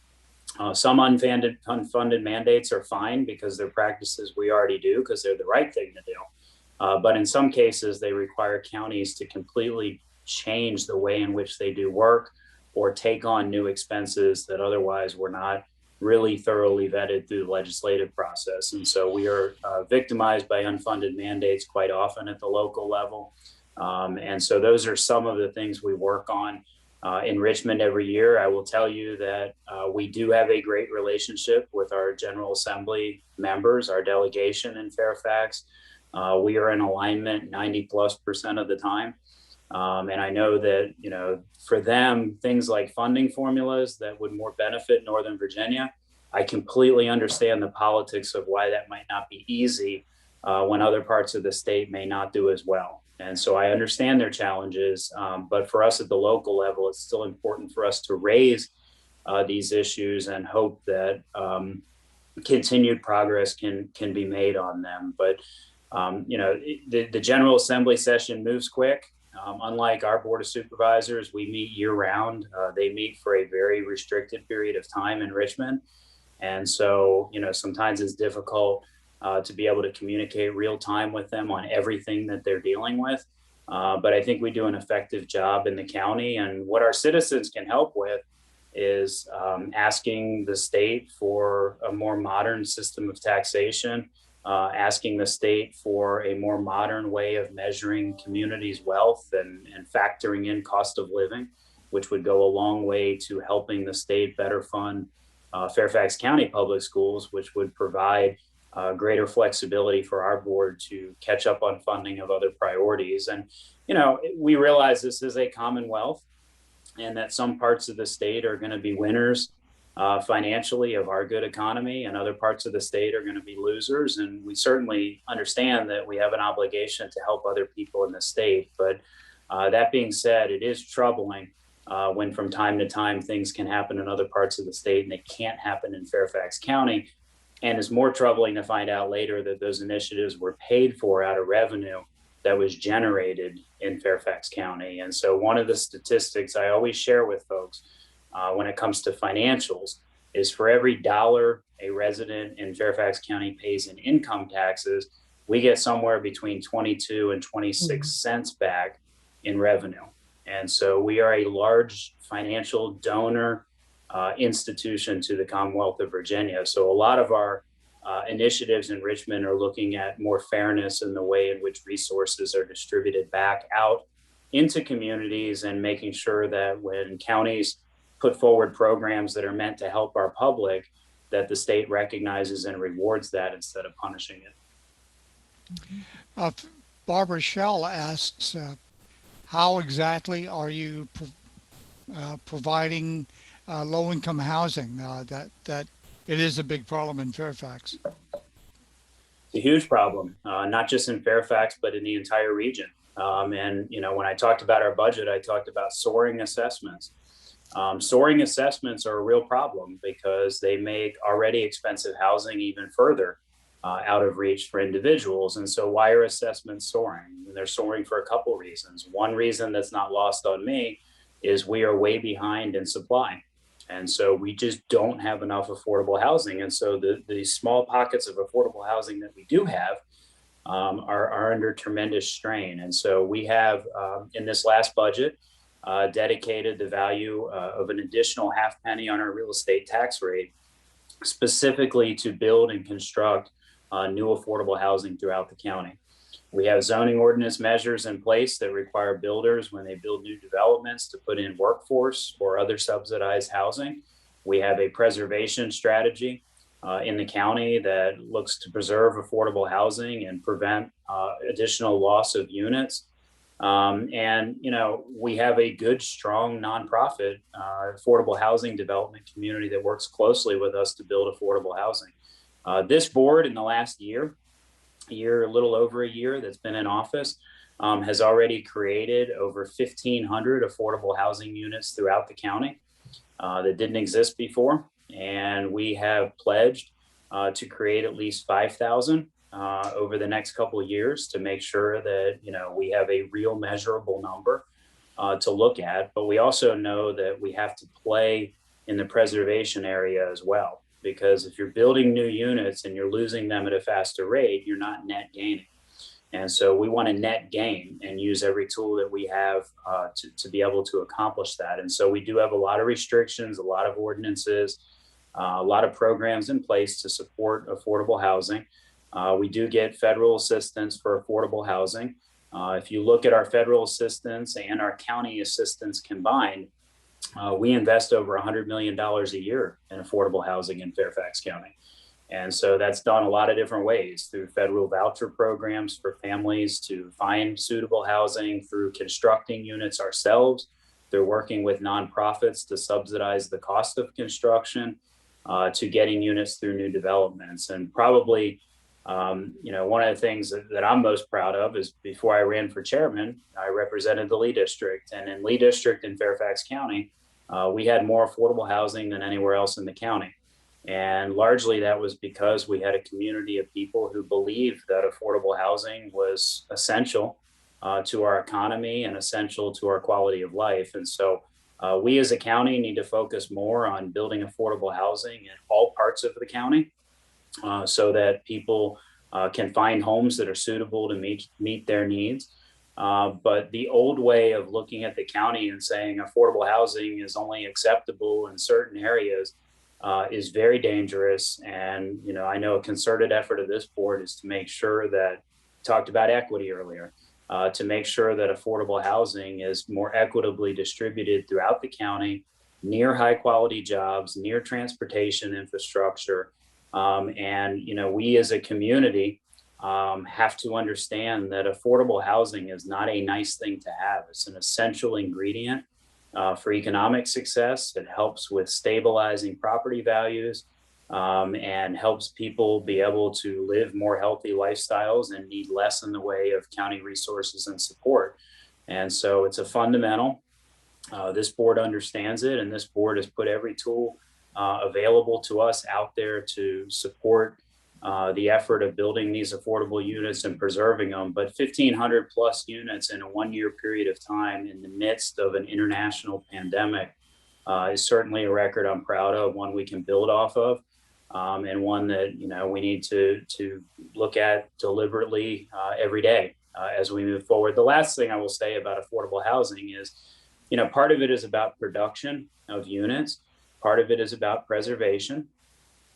B: Some unfunded mandates are fine because they're practices we already do because they're the right thing to do. But in some cases, they require counties to completely change the way in which they do work or take on new expenses that otherwise were not really thoroughly vetted through the legislative process. And so we are victimized by unfunded mandates quite often at the local level. And so those are some of the things we work on in Richmond every year. I will tell you that we do have a great relationship with our General Assembly members, our delegation in Fairfax. We are in alignment 90+% of the time. And I know that, for them, things like funding formulas that would more benefit Northern Virginia, I completely understand the politics of why that might not be easy when other parts of the state may not do as well. And so I understand their challenges, but for us at the local level, it's still important for us to raise these issues and hope that continued progress can be made on them. But, the General Assembly session moves quick. Unlike our Board of Supervisors, we meet year round. They meet for a very restricted period of time in Richmond. And so, sometimes it's difficult to be able to communicate real time with them on everything that they're dealing with. But I think we do an effective job in the county. And what our citizens can help with is asking the state for a more modern system of taxation, asking the state for a more modern way of measuring communities' wealth and factoring in cost of living, which would go a long way to helping the state better fund Fairfax County Public Schools, which would provide greater flexibility for our board to catch up on funding of other priorities. And, we realize this is a commonwealth and that some parts of the state are going to be winners financially of our good economy, and other parts of the state are going to be losers. And we certainly understand that we have an obligation to help other people in the state. But that being said, it is troubling when from time to time things can happen in other parts of the state and they can't happen in Fairfax County. And it's more troubling to find out later that those initiatives were paid for out of revenue that was generated in Fairfax County. And so one of the statistics I always share with folks when it comes to financials is for every dollar a resident in Fairfax County pays in income taxes, we get somewhere between 22 and 26 cents back in revenue. And so we are a large financial donor institution to the Commonwealth of Virginia. So a lot of our initiatives in Richmond are looking at more fairness in the way in which resources are distributed back out into communities, and making sure that when counties put forward programs that are meant to help our public, that the state recognizes and rewards that instead of punishing it.
C: Barbara Shell asks, how exactly are you providing low-income housing? That it is a big problem in Fairfax.
B: It's a huge problem, not just in Fairfax, but in the entire region. And when I talked about our budget, I talked about soaring assessments. Soaring assessments are a real problem because they make already expensive housing even further out of reach for individuals. And so why are assessments soaring? And they're soaring for a couple reasons. One reason that's not lost on me is we are way behind in supply. And so we just don't have enough affordable housing. And so the small pockets of affordable housing that we do have are under tremendous strain. And so we have, in this last budget, dedicated the value of an additional half penny on our real estate tax rate, specifically to build and construct new affordable housing throughout the county. We have zoning ordinance measures in place that require builders, when they build new developments, to put in workforce or other subsidized housing. We have a preservation strategy in the county that looks to preserve affordable housing and prevent additional loss of units. And we have a good, strong nonprofit affordable housing development community that works closely with us to build affordable housing. This board, in the last year, a little over a year that's been in office, has already created over 1,500 affordable housing units throughout the county that didn't exist before. And we have pledged to create at least 5,000 over the next couple of years to make sure that, we have a real measurable number to look at. But we also know that we have to play in the preservation area as well, because if you're building new units and you're losing them at a faster rate, you're not net gaining. And so we want to net gain and use every tool that we have to be able to accomplish that. And so we do have a lot of restrictions, a lot of ordinances, a lot of programs in place to support affordable housing. We do get federal assistance for affordable housing. If you look at our federal assistance and our county assistance combined, we invest over $100 million a year in affordable housing in Fairfax County. And so that's done a lot of different ways, through federal voucher programs for families to find suitable housing, through constructing units ourselves, through working with nonprofits to subsidize the cost of construction, to getting units through new developments. And probably, one of the things that I'm most proud of is, before I ran for chairman, I represented the Lee District. And in Lee District in Fairfax County, we had more affordable housing than anywhere else in the county. And largely that was because we had a community of people who believed that affordable housing was essential to our economy and essential to our quality of life. And so we as a county need to focus more on building affordable housing in all parts of the county, so that people can find homes that are suitable to meet their needs. But the old way of looking at the county and saying affordable housing is only acceptable in certain areas is very dangerous. And, I know a concerted effort of this board is to make sure that, talked about equity earlier, to make sure that affordable housing is more equitably distributed throughout the county, near high quality jobs, near transportation infrastructure, And, we as a community have to understand that affordable housing is not a nice thing to have. It's an essential ingredient for economic success. It helps with stabilizing property values and helps people be able to live more healthy lifestyles and need less in the way of county resources and support. And so it's a fundamental. This board understands it, and this board has put every tool available to us out there to support the effort of building these affordable units and preserving them. But 1,500 plus units in a 1-year period of time in the midst of an international pandemic is certainly a record I'm proud of, one we can build off of, and one that we need to look at deliberately every day as we move forward. The last thing I will say about affordable housing is, part of it is about production of units, part of it is about preservation.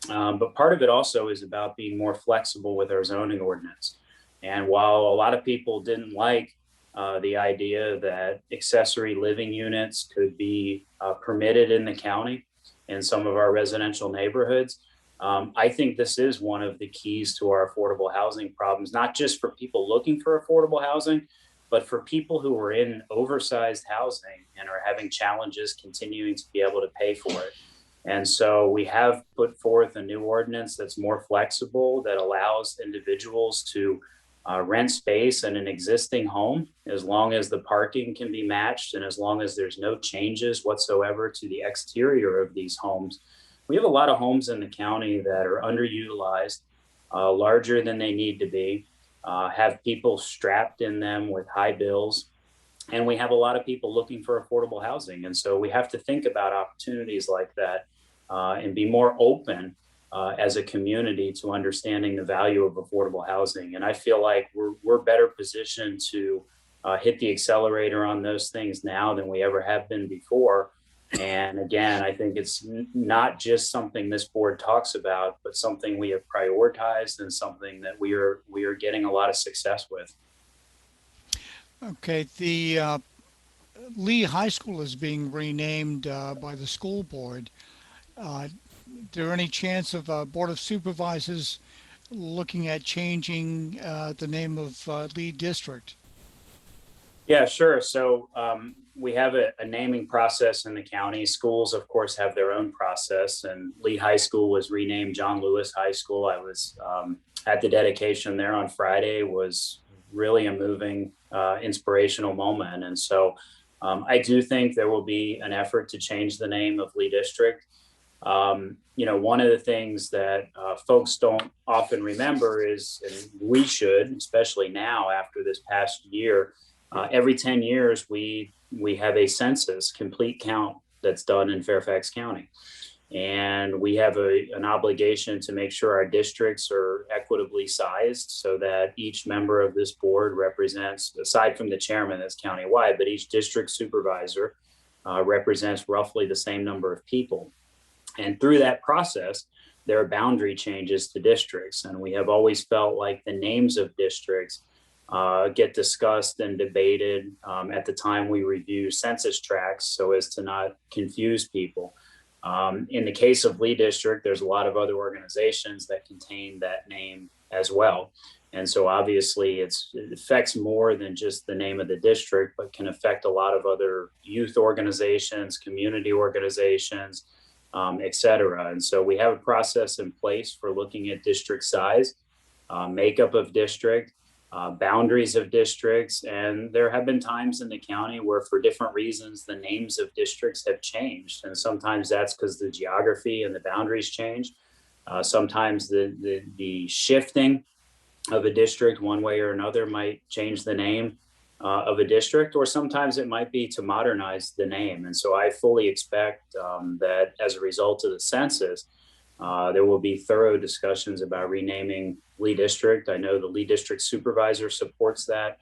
B: But part of it also is about being more flexible with our zoning ordinance. And while a lot of people didn't like the idea that accessory living units could be permitted in the county in some of our residential neighborhoods, I think this is one of the keys to our affordable housing problems, not just for people looking for affordable housing, but for people who are in oversized housing and are having challenges continuing to be able to pay for it. And so we have put forth a new ordinance that's more flexible, that allows individuals to rent space in an existing home, as long as the parking can be matched and as long as there's no changes whatsoever to the exterior of these homes. We have a lot of homes in the county that are underutilized, larger than they need to be, have people strapped in them with high bills. And we have a lot of people looking for affordable housing. And so we have to think about opportunities like that and be more open as a community to understanding the value of affordable housing. And I feel like we're better positioned to hit the accelerator on those things now than we ever have been before. And again, I think it's not just something this board talks about, but something we have prioritized and something that we are getting a lot of success with.
C: Okay, the Lee High School is being renamed by the school board. There any chance of Board of Supervisors looking at changing the name of Lee District?
B: Yeah, sure. So we have a naming process in the county. Schools, of course, have their own process, and Lee High School was renamed John Lewis High School. I was at the dedication there on Friday. Was really a moving, inspirational moment. And so I do think there will be an effort to change the name of Lee District. One of the things that folks don't often remember is, and we should, especially now after this past year, every 10 years, we have a census complete count that's done in Fairfax County. And we have an obligation to make sure our districts are equitably sized so that each member of this board represents, aside from the chairman that's countywide, but each district supervisor represents roughly the same number of people. And through that process, there are boundary changes to districts. And we have always felt like the names of districts get discussed and debated at the time we review census tracts so as to not confuse people. In the case of Lee District, there's a lot of other organizations that contain that name as well. And so obviously it affects more than just the name of the district, but can affect a lot of other youth organizations, community organizations, et cetera. And so we have a process in place for looking at district size, makeup of district, boundaries of districts. And there have been times in the county where for different reasons, the names of districts have changed. And sometimes that's because the geography and the boundaries change. Sometimes the shifting of a district one way or another might change the name of a district, or sometimes it might be to modernize the name. And so I fully expect that as a result of the census, there will be thorough discussions about renaming Lee District. I know the Lee District Supervisor supports that.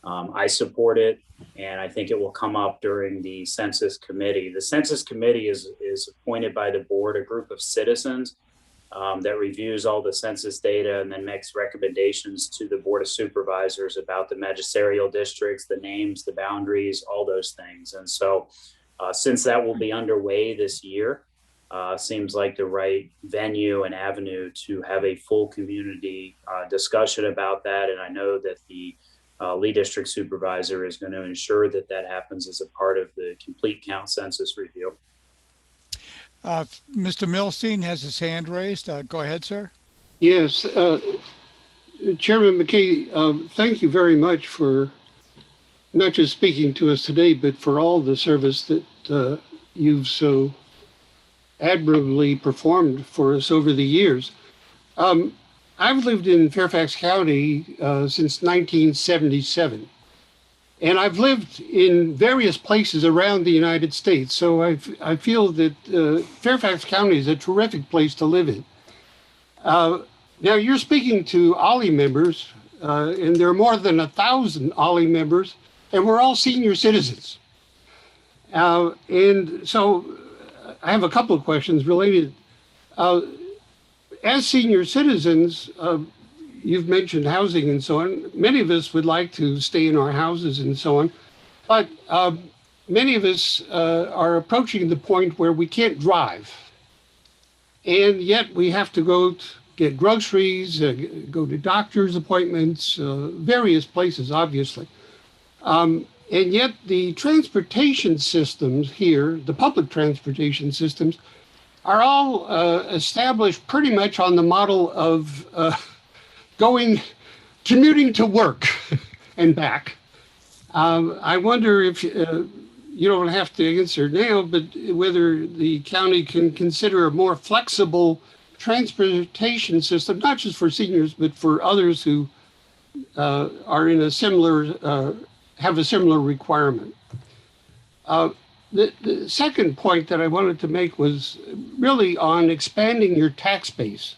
B: I support it, and I think it will come up during the Census Committee. The Census Committee is appointed by the board, a group of citizens that reviews all the census data and then makes recommendations to the Board of Supervisors about the magisterial districts, the names, the boundaries, all those things. And so since that will be underway this year, seems like the right venue and avenue to have a full community discussion about that. And I know that the Lee District Supervisor is going to ensure that that happens as a part of the complete count census review.
C: Mr. Milstein has his hand raised. Go ahead, sir.
F: Yes, Chairman McKay, thank you very much for not just speaking to us today, but for all the service that you've so admirably performed for us over the years. I've lived in Fairfax County since 1977, and I've lived in various places around the United States. So I feel that Fairfax County is a terrific place to live in. Now you're speaking to OLLI members, and there are more than 1,000 OLLI members, and we're all senior citizens. And so I have a couple of questions related. As senior citizens, you've mentioned housing and so on. Many of us would like to stay in our houses and so on, but many of us are approaching the point where we can't drive. And yet we have to go get groceries, go to doctor's appointments, various places, obviously. And yet the transportation systems here, the public transportation systems, are all established pretty much on the model of commuting to work and back. I wonder if you don't have to answer now, but whether the county can consider a more flexible transportation system, not just for seniors, but for others who are in a similar, have a similar requirement. The second point that I wanted to make was really on expanding your tax base.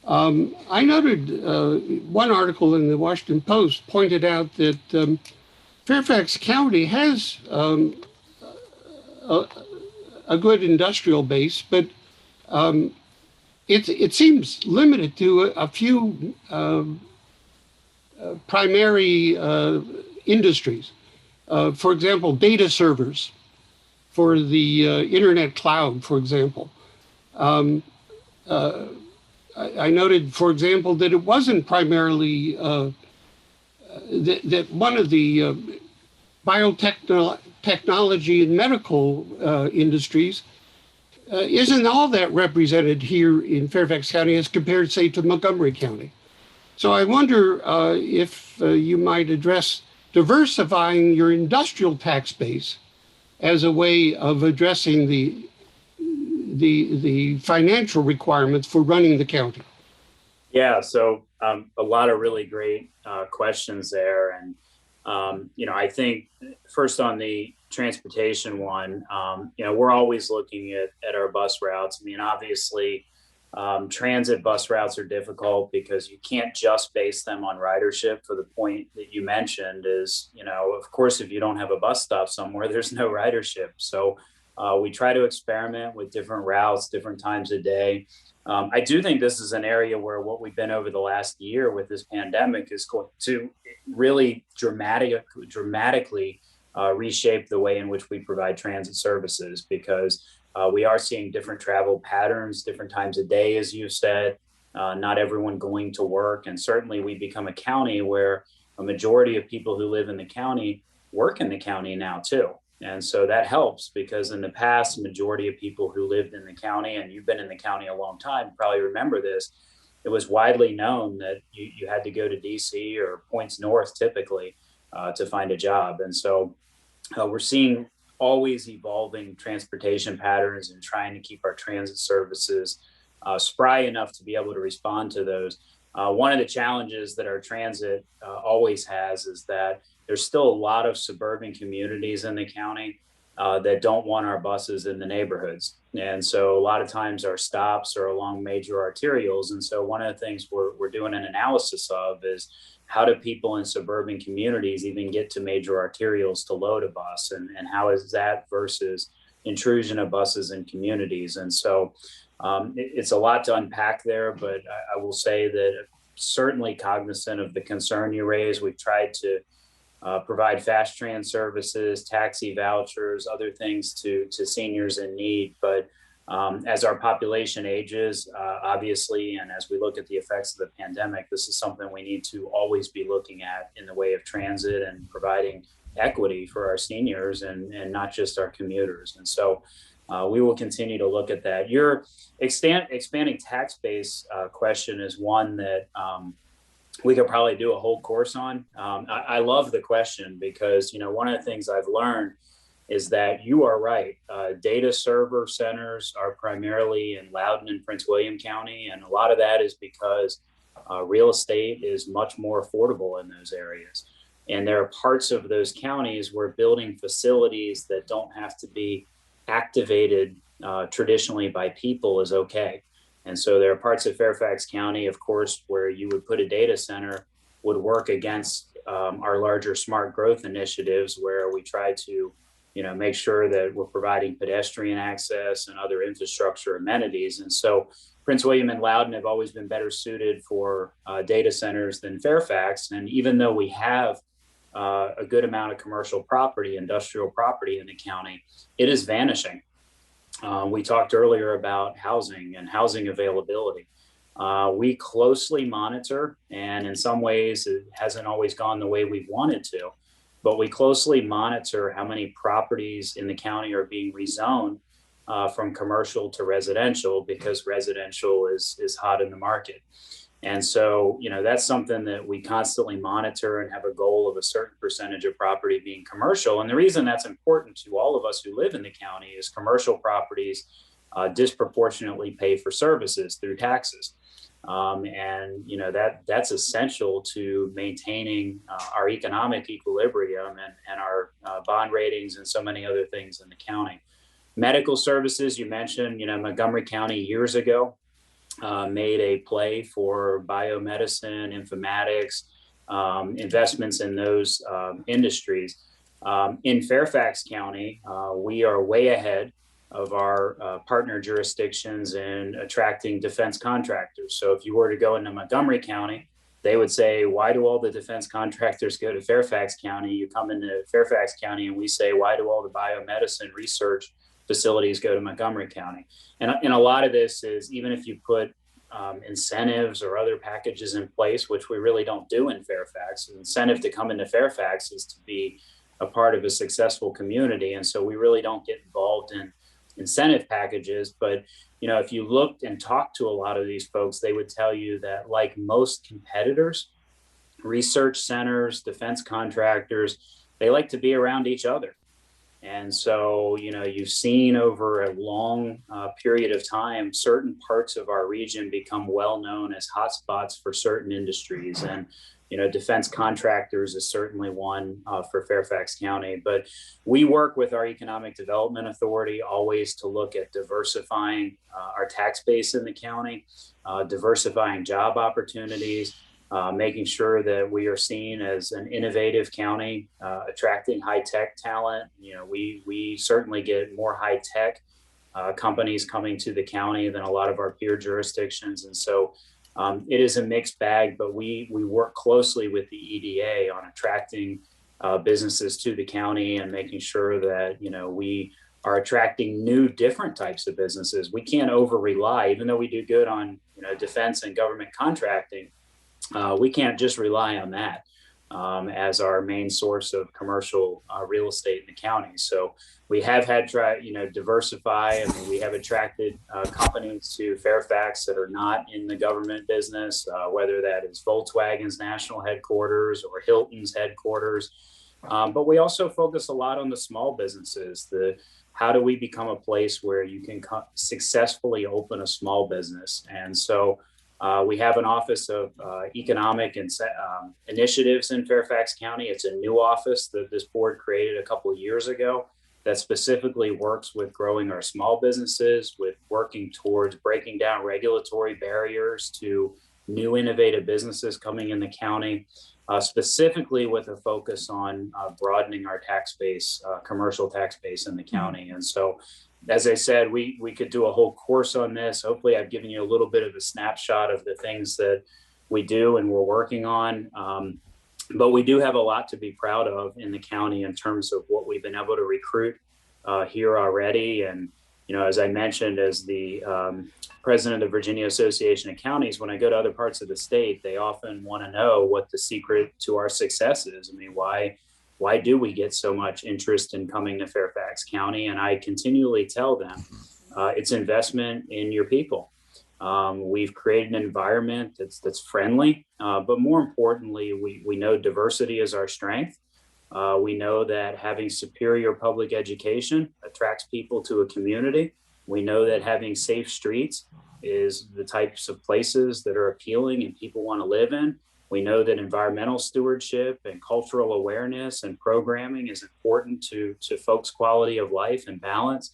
F: I noted one article in the Washington Post pointed out that Fairfax County has a good industrial base, but it seems limited to a few primary industries. For example, data servers for the internet cloud, for example. I noted, for example, that it wasn't primarily that one of the biotechnology and medical industries isn't all that represented here in Fairfax County as compared, say, to Montgomery County. So I wonder if you might address diversifying your industrial tax base as a way of addressing the financial requirements for running the county.
B: Yeah, so a lot of really great questions there. And, I think first on the transportation one, we're always looking at our bus routes. I mean, obviously, transit bus routes are difficult because you can't just base them on ridership. For the point that you mentioned is, of course, if you don't have a bus stop somewhere, there's no ridership. So we try to experiment with different routes, different times of day. I do think this is an area where what we've been over the last year with this pandemic is going to really dramatically reshape the way in which we provide transit services, because we are seeing different travel patterns, different times of day, as you said, not everyone going to work. And certainly we become a county where a majority of people who live in the county work in the county now too. And so that helps, because in the past, the majority of people who lived in the county, and you've been in the county a long time, probably remember this, it was widely known that you had to go to DC or points north typically to find a job. And so we're seeing always evolving transportation patterns and trying to keep our transit services spry enough to be able to respond to those. One of the challenges that our transit always has is that there's still a lot of suburban communities in the county that don't want our buses in the neighborhoods. And so a lot of times our stops are along major arterials. And so one of the things we're doing an analysis of is how do people in suburban communities even get to major arterials to load a bus, and how is that versus intrusion of buses in communities? And so it's a lot to unpack there, but I will say that certainly cognizant of the concern you raised. We've tried to provide fast trans services, taxi vouchers, other things to seniors in need. But As our population ages, obviously, and as we look at the effects of the pandemic, this is something we need to always be looking at in the way of transit and providing equity for our seniors and not just our commuters. And so we will continue to look at that. Your expanding tax base question is one that we could probably do a whole course on. I love the question because, one of the things I've learned is that you are right. Data server centers are primarily in Loudoun and Prince William County. And a lot of that is because real estate is much more affordable in those areas. And there are parts of those counties where building facilities that don't have to be activated traditionally by people is okay. And so there are parts of Fairfax County, of course, where you would put a data center would work against our larger smart growth initiatives where we try to make sure that we're providing pedestrian access and other infrastructure amenities. And so Prince William and Loudoun have always been better suited for data centers than Fairfax. And even though we have a good amount of commercial property, industrial property in the county, it is vanishing. We talked earlier about housing and housing availability. We closely monitor, and in some ways it hasn't always gone the way we've wanted to, but we closely monitor how many properties in the county are being rezoned from commercial to residential because residential is hot in the market. And so, that's something that we constantly monitor and have a goal of a certain percentage of property being commercial. And the reason that's important to all of us who live in the county is commercial properties disproportionately pay for services through taxes. That's essential to maintaining our economic equilibrium and our bond ratings and so many other things in the county. Medical services, you mentioned, Montgomery County years ago made a play for biomedicine, informatics, investments in those industries. In Fairfax County, we are way ahead of our partner jurisdictions in attracting defense contractors. So if you were to go into Montgomery County, they would say, why do all the defense contractors go to Fairfax County? You come into Fairfax County and we say, why do all the biomedicine research facilities go to Montgomery County? And a lot of this is, even if you put incentives or other packages in place, which we really don't do in Fairfax, the incentive to come into Fairfax is to be a part of a successful community. And so we really don't get involved in incentive packages. But, if you looked and talked to a lot of these folks, they would tell you that, like most competitors, research centers, defense contractors, they like to be around each other. And so, you've seen over a long period of time, certain parts of our region become well known as hotspots for certain industries. And, defense contractors is certainly one for Fairfax County. But we work with our Economic Development Authority always to look at diversifying our tax base in the county, diversifying job opportunities, making sure that we are seen as an innovative county, attracting high-tech talent. We certainly get more high-tech companies coming to the county than a lot of our peer jurisdictions. And so it is a mixed bag, but we work closely with the EDA on attracting businesses to the county and making sure that, we are attracting new, different types of businesses. We can't over-rely, even though we do good on, defense and government contracting. We can't just rely on that as our main source of commercial real estate in the county. So we have had diversify. I mean, we have attracted companies to Fairfax that are not in the government business, whether that is Volkswagen's national headquarters or Hilton's headquarters. But we also focus a lot on the small businesses. How do we become a place where you can successfully open a small business? And so we have an Office of Economic Initiatives in Fairfax County. It's a new office that this board created a couple of years ago that specifically works with growing our small businesses, with working towards breaking down regulatory barriers to new innovative businesses coming in the county, specifically with a focus on broadening our tax base, commercial tax base in the county. And so, as I said, we could do a whole course on this. Hopefully I've given you a little bit of a snapshot of the things that we do and we're working on. But we do have a lot to be proud of in the county in terms of what we've been able to recruit here already. And, as I mentioned, as the president of Virginia Association of Counties, when I go to other parts of the state, they often want to know what the secret to our success is. I mean, why do we get so much interest in coming to Fairfax County? And I continually tell them, it's investment in your people. We've created an environment that's friendly, but more importantly, we know diversity is our strength. We know that having superior public education attracts people to a community. We know that having safe streets is the types of places that are appealing and people want to live in. We know that environmental stewardship and cultural awareness and programming is important to folks' quality of life and balance.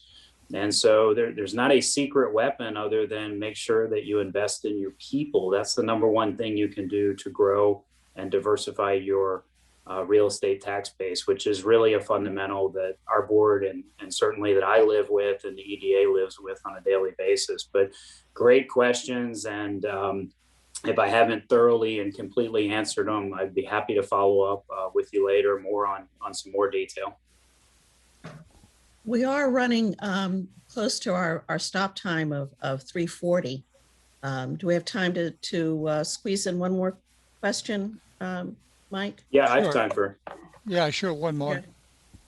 B: And so there's not a secret weapon other than make sure that you invest in your people. That's the number one thing you can do to grow and diversify your real estate tax base, which is really a fundamental that our board and certainly that I live with and the EDA lives with on a daily basis. But great questions. And if I haven't thoroughly and completely answered them, I'd be happy to follow up with you later more on some more detail.
A: We are running close to our stop time of 3:40. Do we have time to squeeze in one more question, Mike?
B: Yeah, I have
C: Sure.
B: time for.
C: Yeah, sure. One more.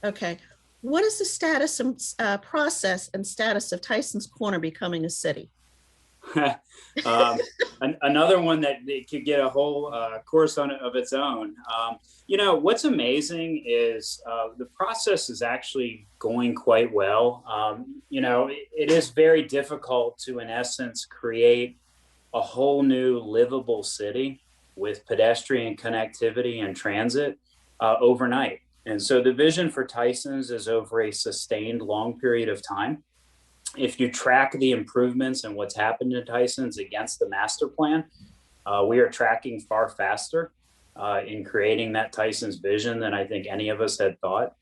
A: Okay. What is the status and process and status of Tyson's Corner becoming a city?
B: Another one that could get a whole course of its own. What's amazing is the process is actually going quite well. It is very difficult to, in essence, create a whole new livable city with pedestrian connectivity and transit overnight. And so the vision for Tyson's is over a sustained long period of time. If you track the improvements and what's happened in Tyson's against the master plan, we are tracking far faster in creating that Tyson's vision than I think any of us had thought.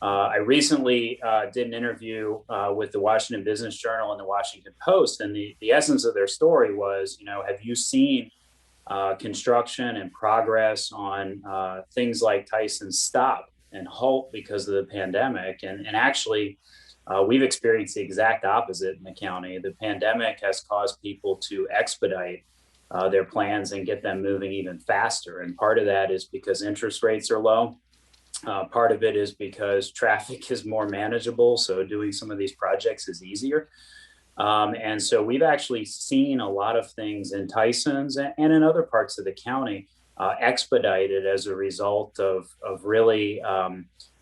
B: I recently did an interview with the Washington Business Journal and the Washington Post, and the essence of their story was, have you seen construction and progress on things like Tyson's stop and halt because of the pandemic? And actually, we've experienced the exact opposite in the county. The pandemic has caused people to expedite their plans and get them moving even faster. And part of that is because interest rates are low. Part of it is because traffic is more manageable. So doing some of these projects is easier. And so we've actually seen a lot of things in Tyson's and in other parts of the county expedited as a result of really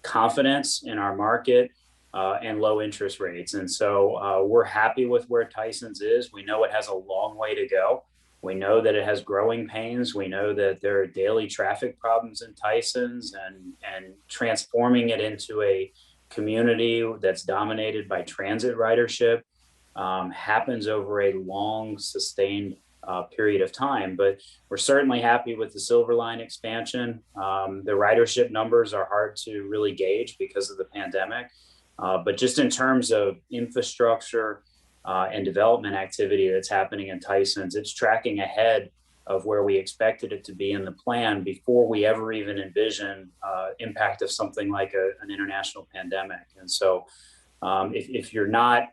B: confidence in our market and low interest rates. And so we're happy with where Tyson's is. We know it has a long way to go. We know that it has growing pains. We know that there are daily traffic problems in Tyson's, and transforming it into a community that's dominated by transit ridership happens over a long, sustained period of time. But we're certainly happy with the Silver Line expansion. The ridership numbers are hard to really gauge because of the pandemic. But just in terms of infrastructure and development activity that's happening in Tyson's, it's tracking ahead of where we expected it to be in the plan before we ever even envisioned impact of something like an international pandemic. And so if you're not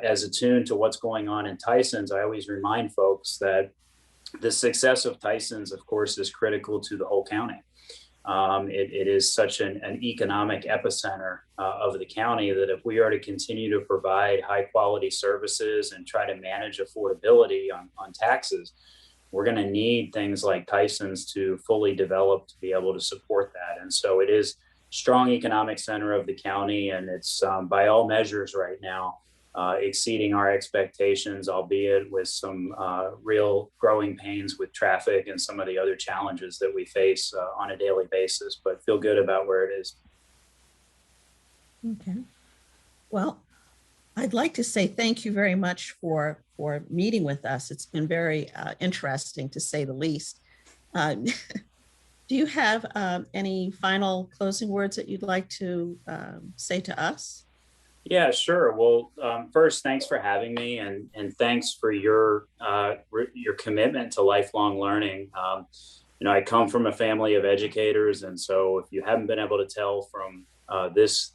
B: as attuned to what's going on in Tyson's, I always remind folks that the success of Tyson's, of course, is critical to the whole county. It is such an economic epicenter of the county that if we are to continue to provide high quality services and try to manage affordability on taxes, we're going to need things like Tyson's to fully develop to be able to support that. And so it is strong economic center of the county, and it's by all measures right now exceeding our expectations, albeit with some real growing pains with traffic and some of the other challenges that we face on a daily basis, but feel good about where it is.
A: Okay. Well, I'd like to say thank you very much for meeting with us. It's been very interesting, to say the least. Do you have any final closing words that you'd like to say to us?
B: Yeah, sure. Well, first, thanks for having me, and thanks for your commitment to lifelong learning. I come from a family of educators, and so if you haven't been able to tell from this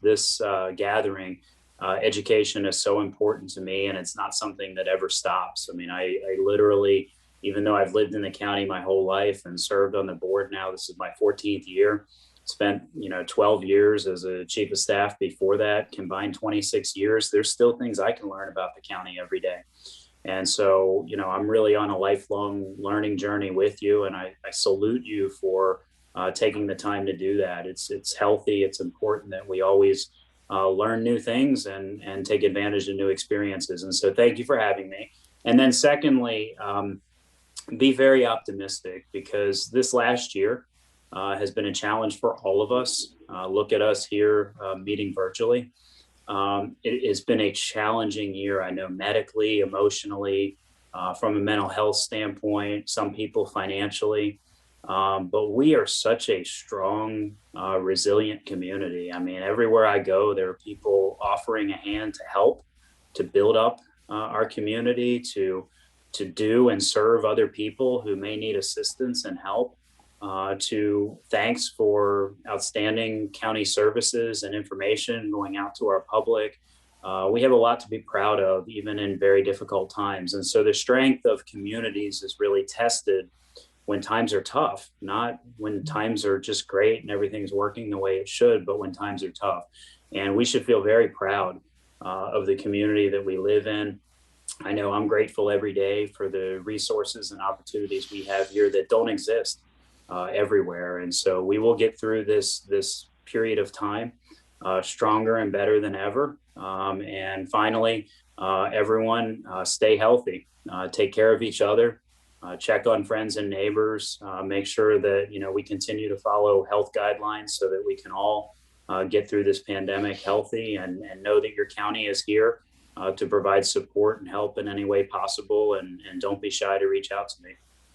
B: gathering, education is so important to me, and it's not something that ever stops. I mean, I literally, even though I've lived in the county my whole life and served on the board now, this is my 14th year, spent, 12 years as a chief of staff before that, combined 26 years, there's still things I can learn about the county every day. And so, I'm really on a lifelong learning journey with you, and I salute you for taking the time to do that. It's healthy. It's important that we always learn new things and take advantage of new experiences. And so thank you for having me. And then secondly, be very optimistic, because this last year has been a challenge for all of us. Look at us here meeting virtually. It has been a challenging year, I know, medically, emotionally, from a mental health standpoint, some people financially. But we are such a strong, resilient community. I mean, everywhere I go, there are people offering a hand to help, to build up our community, to do and serve other people who may need assistance and help. To thanks for outstanding county services and information going out to our public. We have a lot to be proud of, even in very difficult times. And so the strength of communities is really tested when times are tough, not when times are just great and everything's working the way it should, but when times are tough. And we should feel very proud of the community that we live in. I know I'm grateful every day for the resources and opportunities we have here that don't exist everywhere. And so we will get through this period of time stronger and better than ever. And finally, everyone stay healthy, take care of each other, check on friends and neighbors, make sure that, we continue to follow health guidelines so that we can all get through this pandemic healthy, and know that your county is here to provide support and help in any way possible. And don't be shy to reach out to me.